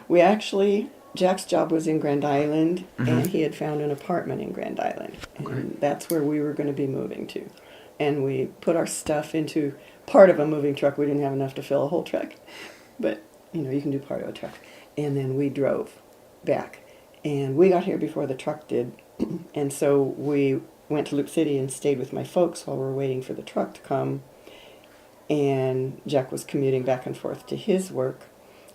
Jack's job was in Grand Island, and he had found an apartment in Grand Island. And that's where we were going to be moving to. And we put our stuff into part of a moving truck. We didn't have enough to fill a whole truck. But, you know, you can do part of a truck. And then we drove back. And we got here before the truck did. And so we went to Loop City and stayed with my folks while we were waiting for the truck to come. And Jack was commuting back and forth to his work.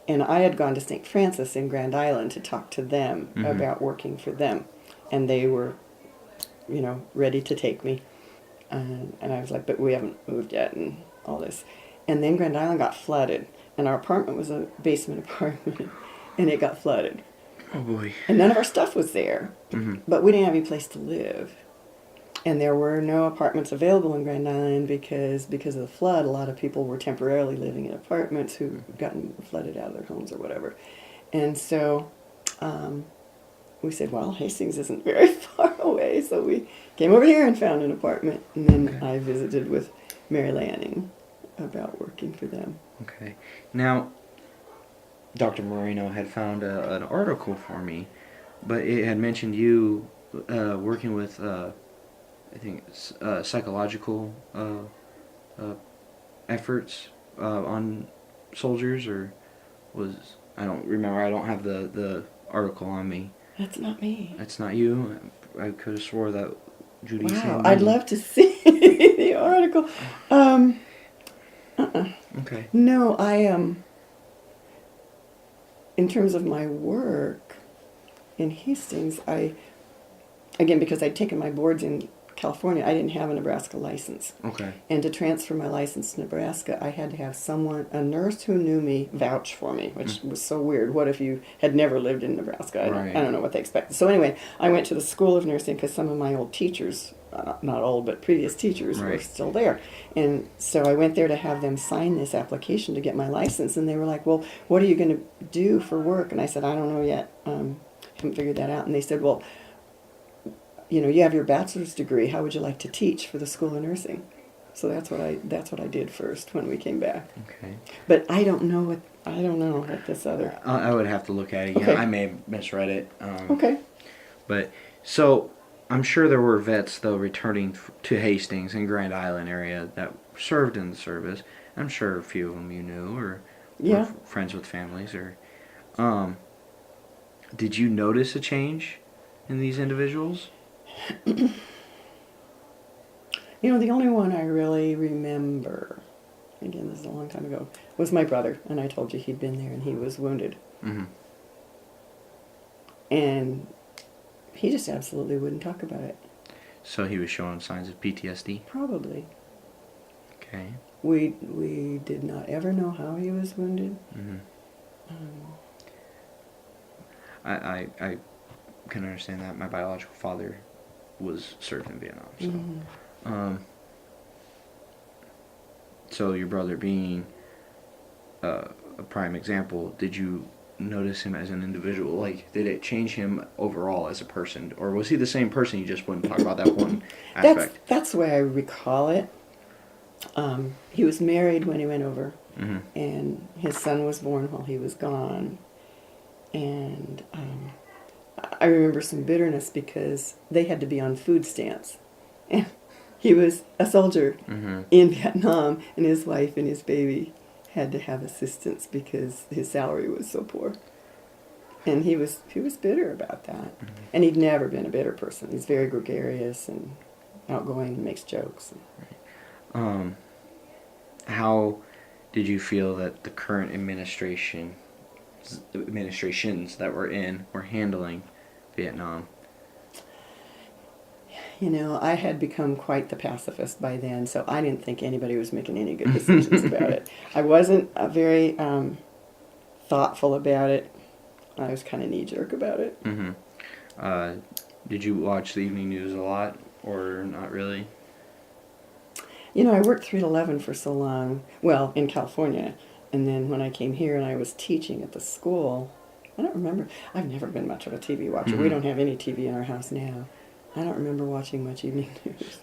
And I had gone to St. Francis in Grand Island to talk to them about working for them. And they were, you know, ready to take me. And I was like, but we haven't moved yet and all this. And then Grand Island got flooded. And our apartment was a basement apartment. And it got flooded. Oh boy. And none of our stuff was there. But we didn't have any place to live. And there were no apartments available in Grand Island because of the flood, a lot of people were temporarily living in apartments who gotten flooded out of their homes or whatever. And so we said, well, Hastings isn't very far away. So we came over here and found an apartment. And then I visited with Mary Lanning about working for them. Okay. Now, Dr. Moreno had found an article for me, but it had mentioned you working with... I think it's psychological efforts on soldiers, or I don't remember. I don't have the article on me. That's not me. That's not you. I could have swore that Judy. Wow, I'd love to see the article. Okay. No, in terms of my work in Hastings, again, because I'd taken my boards in California, I didn't have a Nebraska license. Okay. And to transfer my license to Nebraska, I had to have a nurse who knew me, vouch for me, which was so weird. What if you had never lived in Nebraska? I don't know what they expected. So anyway, I went to the School of Nursing because some of my old teachers not old, but previous teachers were Right. still there. And so I went there to have them sign this application to get my license. And they were like, well, what are you going to do for work? And I said, I don't know yet. Haven't figured that out. And they said, well, you know, you have your bachelor's degree. How would you like to teach for the School of Nursing? So that's what I did first when we came back. Okay. But I don't know what this other. I would have to look at it again. Okay. I may have misread it. Okay. But so I'm sure there were vets though returning to Hastings and Grand Island area that served in the service. I'm sure a few of them you knew or Yeah. were friends with families or. Did you notice a change in these individuals? You know, the only one I really remember, again, this is a long time ago, was my brother. And I told you he'd been there and he was wounded. Mm-hmm. And he just absolutely wouldn't talk about it. So he was showing signs of PTSD. Probably. Okay. We did not ever know how he was wounded. Mm-hmm. I can understand that. My biological father was served in Vietnam. So, Mhm. So your brother being a prime example, did you notice him as an individual? Like, did it change him overall as a person, or was he the same person? You just wouldn't talk about that one aspect. That's the way I recall it. He was married when he went over, Mm-hmm. and his son was born while he was gone. And I remember some bitterness because they had to be on food stamps. And he was a soldier Mm-hmm. in Vietnam, and his wife and his baby had to have assistance because his salary was so poor. And he was bitter about that. Mm-hmm. And he'd never been a bitter person. He's very gregarious and outgoing and makes jokes. How did you feel that the current administrations that were handling Vietnam? You know, I had become quite the pacifist by then, so I didn't think anybody was making any good decisions about it. I wasn't very thoughtful about it. I was kind of knee-jerk about it. Mm-hmm. Did you watch the evening news a lot, or not really? You know, I worked 3 to 11 for so long, well, in California, and then when I came here and I was teaching at the school, I don't remember. I've never been much of a TV watcher. We Mhm. don't have any TV in our house now. I don't remember watching much evening news.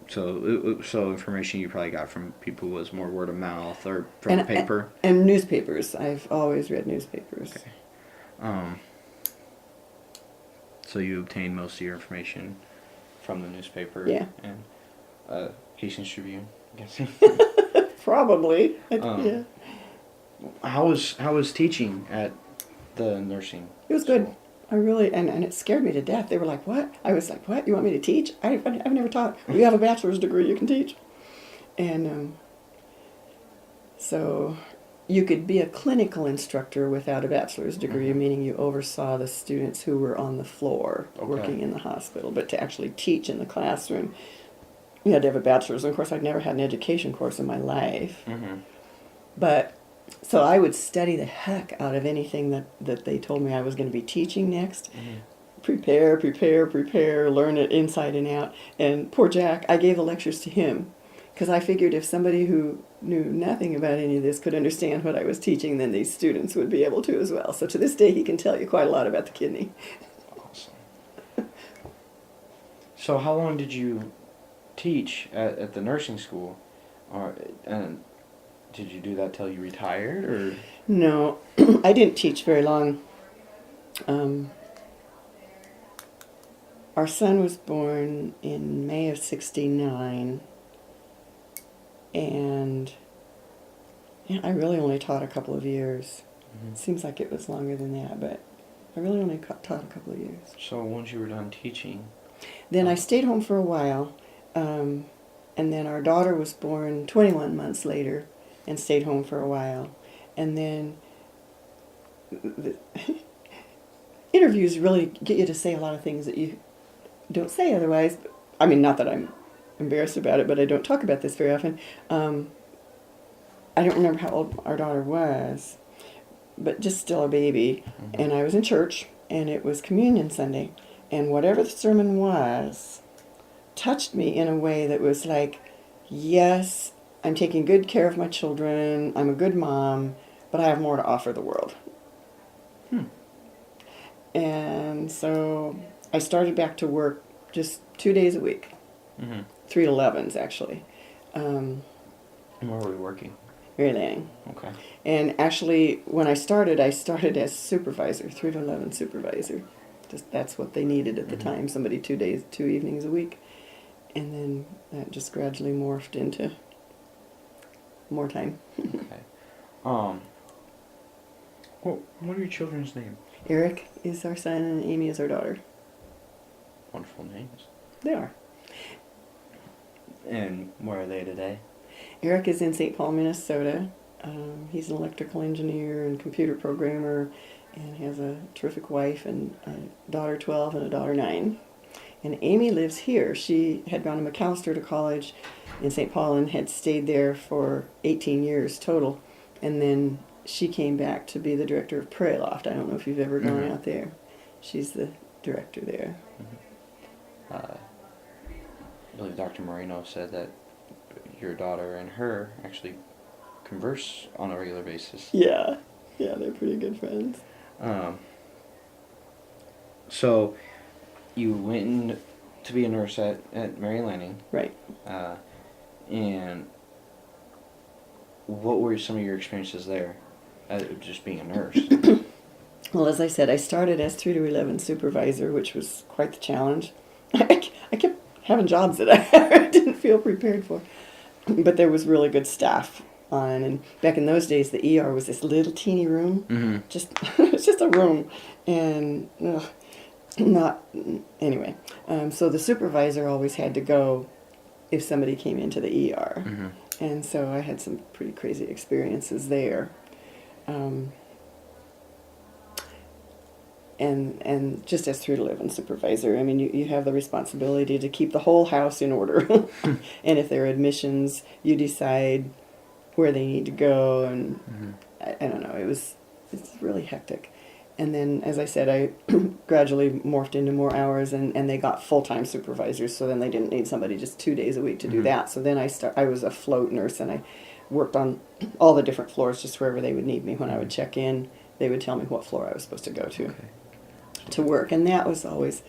So information you probably got from people was more word of mouth or from the paper. And newspapers. I've always read newspapers. Okay. So you obtained most of your information from the newspaper. Yeah. And Hastings Tribune, I'm guessing. Probably. Um, Yeah. How was teaching at the nursing? It was good. school? I really, and it scared me to death. They were like, what? I was like, what? You want me to teach? I've never taught. You have a bachelor's degree, you can teach. And so you could be a clinical instructor without a bachelor's degree, Mhm. meaning you oversaw the students who were on the floor Okay. working in the hospital. But to actually teach in the classroom, you had to have a bachelor's. And of course, I'd never had an education course in my life. Mm-hmm. But so I would study the heck out of anything that they told me I was going to be teaching next. Mm-hmm. Prepare, learn it inside and out. And poor Jack, I gave the lectures to him because I figured if somebody who knew nothing about any of this could understand what I was teaching, then these students would be able to as well. So to this day, he can tell you quite a lot about the kidney. Awesome. So how long did you teach at the nursing school? And did you do that till you retired, or? No, I didn't teach very long. Our son was born in May of '69, and yeah, I really only taught a couple of years. Mhm. Seems like it was longer than that, but I really only taught a couple of years. So once you were done teaching. Then I stayed home for a while, and then our daughter was born 21 months later, and stayed home for a while, and then the interviews really get you to say a lot of things that you don't say otherwise. I mean, not that I'm embarrassed about it, but I don't talk about this very often. I don't remember how old our daughter was, but just still a baby. Mhm. And I was in church, and it was Communion Sunday, and whatever the sermon was, touched me in a way that was like, yes, I'm taking good care of my children, I'm a good mom, but I have more to offer the world. And so I started back to work just 2 days a week, 3 to 11s actually. And where were you working? Mary Lanning. Okay. And actually, when I started as supervisor, 3 to 11 supervisor. Just that's what they needed at the time, somebody 2 evenings a week. And then that just gradually morphed into more time. Okay. What are your children's names? Eric is our son and Amy is our daughter. Wonderful names. They are. And where are they today? Eric is in St. Paul, Minnesota. He's an electrical engineer and computer programmer and has a terrific wife and a daughter 12 and a daughter 9. And Amy lives here. She had gone to McAllister to college in St. Paul and had stayed there for 18 years total. And then she came back to be the director of Prairie Loft. I don't know if you've ever gone out there. She's the director there. I believe Dr. Moreno said that your daughter and her actually converse on a regular basis. Yeah, they're pretty good friends. So you went in to be a nurse at Mary Lanning. Right. And what were some of your experiences there, just being a nurse? Well, as I said, I started as 3 to 11 supervisor, which was quite the challenge. I kept having jobs that I didn't feel prepared for. But there was really good staff on, and back in those days, the ER was this little teeny room. Just it's just a room, and not anyway. So the supervisor always had to go if somebody came into the ER, and so I had some pretty crazy experiences there. And just as 3 to 11 supervisor, I mean, you have the responsibility to keep the whole house in order. And if there are admissions, you decide where they need to go. And I don't know, it's really hectic. And then, as I said, I gradually morphed into more hours, and they got full-time supervisors. So then they didn't need somebody just 2 days a week to do that. So then I was a float nurse, and I worked on all the different floors, just wherever they would need me. When I would check in, they would tell me what floor I was supposed to go to. To work, and that was always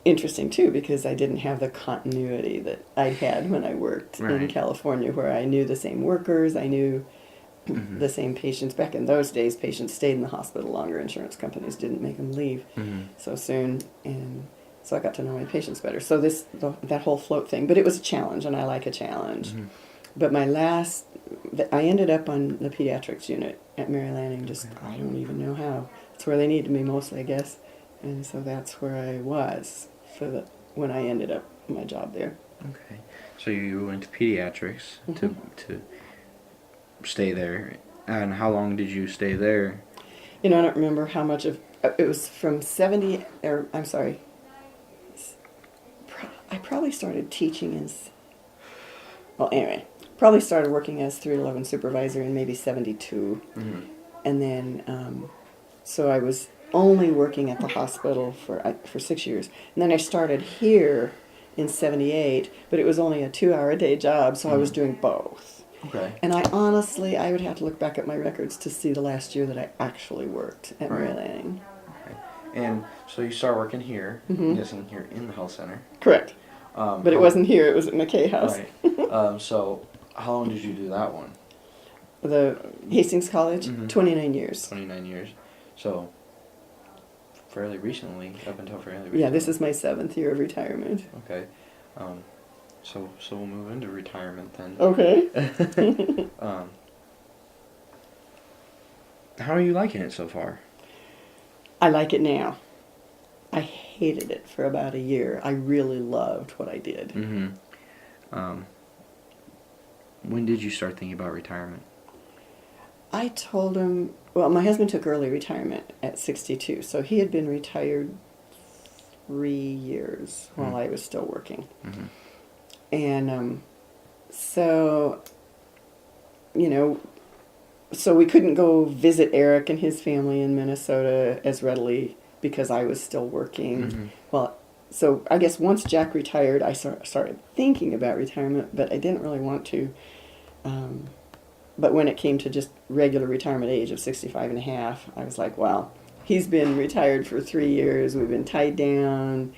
interesting too, because I didn't have the continuity that I had when I worked in California, where I knew the same workers, I knew the same patients. Back in those days, patients stayed in the hospital longer. Insurance companies didn't make them leave so soon, and so I got to know my patients better. So that whole float thing, but it was a challenge, and I like a challenge. But I ended up on the pediatrics unit at Mary Lanning. I don't even know how. It's where they needed me mostly, I guess. And so that's where I was when I ended up my job there. Okay. So you went to pediatrics to stay there. And how long did you stay there? I don't remember how much of it was from 70, or I'm sorry. I probably started teaching probably started working as 3 to 11 supervisor in maybe 72. And then, so I was only working at the hospital for 6 years. And then I started here in 78, but it was only a 2-hour-a-day job, so I was doing both. Okay. And I would have to look back at my records to see the last year that I actually worked at Mary Lanning. Okay. And so you start working here, I'm guessing here in the health center. Correct. But it wasn't here, it was at McKay House. Right. So how long did you do that one? The Hastings College, 29 years. 29 years. So fairly recently, up until fairly recently. Yeah, this is my 7th year of retirement. Okay. So we'll move into retirement then. Okay. How are you liking it so far? I like it now. I hated it for about a year. I really loved what I did. When did you start thinking about retirement? I told him, well, my husband took early retirement at 62, so he had been retired 3 years while I was still working. And so, so we couldn't go visit Eric and his family in Minnesota as readily because I was still working. Well, so I guess once Jack retired, I started thinking about retirement, but I didn't really want to. But when it came to just regular retirement age of 65 and a half, I was like, well, he's been retired for 3 years. We've been tied down.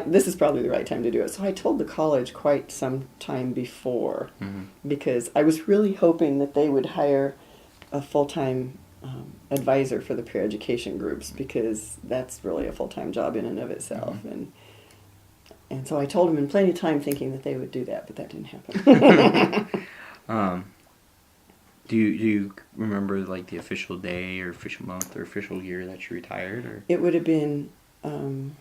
This is probably the right time to do it. So I told the college quite some time before, because I was really hoping that they would hire a full-time advisor for the peer education groups, because that's really a full-time job in and of itself. And so I told them in plenty of time, thinking that they would do that, but that didn't happen. Do you remember like the official day or official month or official year that you retired? Or It would have been, it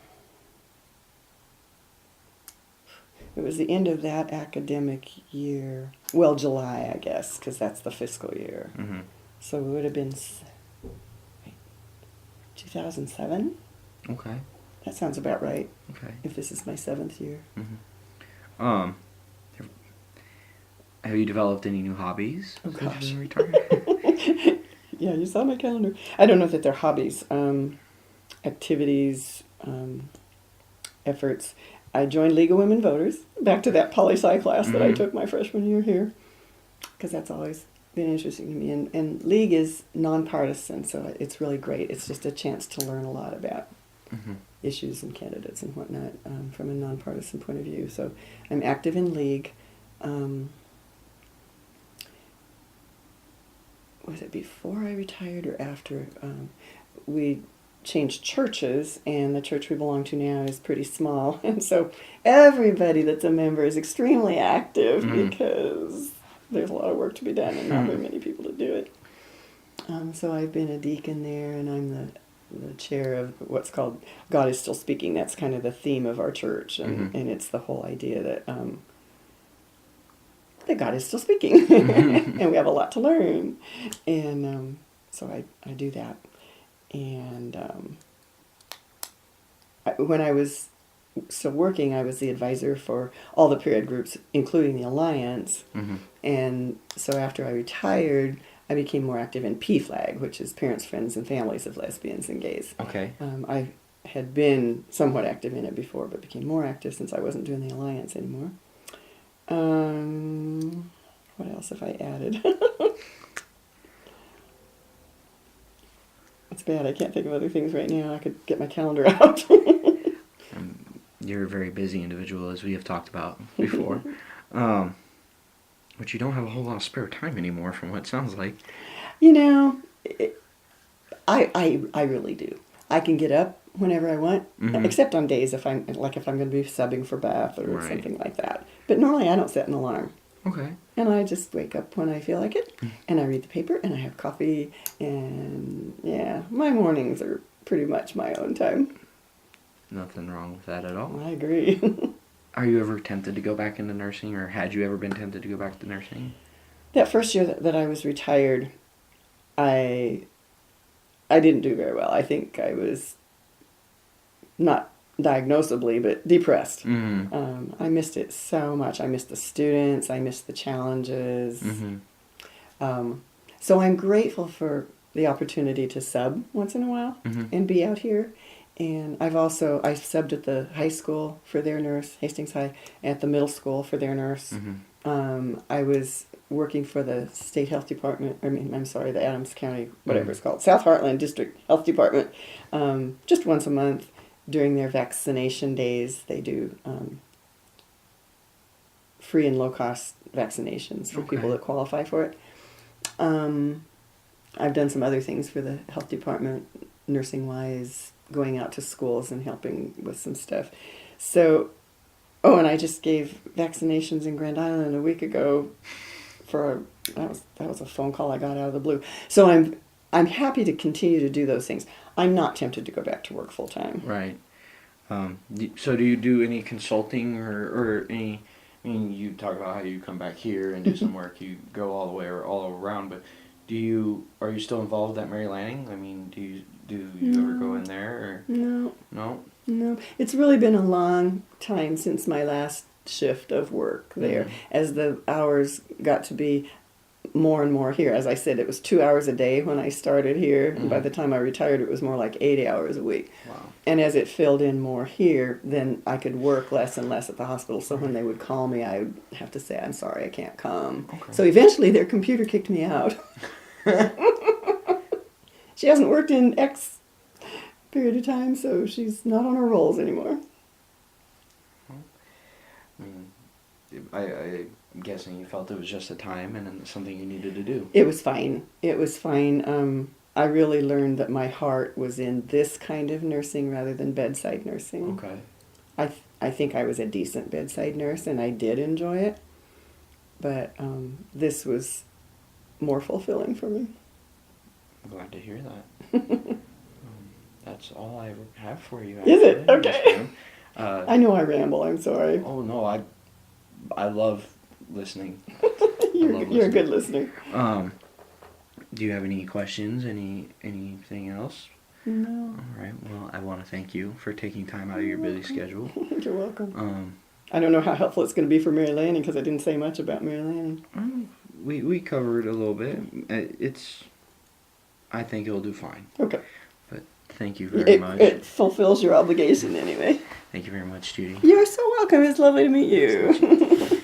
was the end of that academic year. Well, July, I guess, because that's the fiscal year. So it would have been 2007. Okay. That sounds about right. Okay. If this is my 7th year. Have you developed any new hobbies? Oh, since gosh. you've been retired? Yeah, you saw my calendar. I don't know that they're hobbies. Activities, efforts. I joined League of Women Voters. Back to that poli-sci class that I took my freshman year here, because that's always been interesting to me. And League is nonpartisan, so it's really great. It's just a chance to learn a lot about issues and candidates and whatnot from a nonpartisan point of view. So I'm active in League. Was it before I retired or after? We changed churches, and the church we belong to now is pretty small, and so everybody that's a member is extremely active because there's a lot of work to be done and not very many people to do it. So I've been a deacon there, and I'm the chair of what's called God is Still Speaking. That's kind of the theme of our church, and it's the whole idea that God is still speaking, and we have a lot to learn, and so I do that. And when I was still working, I was the advisor for all the peer ed groups, including the Alliance. And so after I retired, I became more active in PFLAG, which is Parents, Friends, and Families of Lesbians and Gays. Okay. I had been somewhat active in it before, but became more active since I wasn't doing the Alliance anymore. What else have I added? It's bad. I can't think of other things right now. I could get my calendar out. You're a very busy individual, as we have talked about before. But you don't have a whole lot of spare time anymore, from what it sounds like. You know, I really do. I can get up whenever I want, except on days if I'm going to be subbing for Beth or something like that. But normally I don't set an alarm. Okay. And I just wake up when I feel like it, and I read the paper, and I have coffee, and yeah, my mornings are pretty much my own time. Nothing wrong with that at all. I agree. Are you ever tempted to go back into nursing, or had you ever been tempted to go back to nursing? That first year that I was retired, I didn't do very well. I think I was not diagnosably, but depressed. I missed it so much. I missed the students. I missed the challenges. So I'm grateful for the opportunity to sub once in a while and be out here. And I subbed at the high school for their nurse, Hastings High, at the middle school for their nurse. I was working for the state health department, the Adams County, whatever it's called, South Heartland District Health Department, just once a month during their vaccination days. They do free and low-cost vaccinations for people that qualify for it. I've done some other things for the health department, nursing-wise, going out to schools and helping with some stuff. So, and I just gave vaccinations in Grand Island a week ago that was a phone call I got out of the blue. So I'm happy to continue to do those things. I'm not tempted to go back to work full time. Right. So do you do any consulting or any? I mean, you talk about how you come back here and do some work. You go all the way or all around, but are you still involved at Mary Lanning? I mean, do you ever go in there? Or? No. It's really been a long time since my last shift of work there. As the hours got to be more and more here. As I said, it was 2 hours a day when I started here, and by the time I retired, it was more like 80 hours a week. Wow. And as it filled in more here, then I could work less and less at the hospital. So when they would call me, I would have to say, I'm sorry, I can't come. Okay. So eventually their computer kicked me out. She hasn't worked in X period of time, so she's not on her rolls anymore. I mean, I'm guessing you felt it was just a time and then something you needed to do. It was fine. It was fine. I really learned that my heart was in this kind of nursing rather than bedside nursing. Okay. I think I was a decent bedside nurse, and I did enjoy it. But this was more fulfilling for me. I'm glad to hear that. That's all I have for you. Is it? actually, Okay. Miss Brown. I know I ramble. I'm sorry. Oh no, I love listening. You're a good listener. Do you have any questions? Anything else? No. All right. Well, I want to thank you for taking time out of your busy schedule. You're welcome. I don't know how helpful it's going to be for Mary Lanning because I didn't say much about Mary Lanning. We covered a little bit. I think it'll do fine. Okay. But thank you very much. It fulfills your obligation anyway. Thank you very much, Judy. You're so welcome. It's lovely to meet you.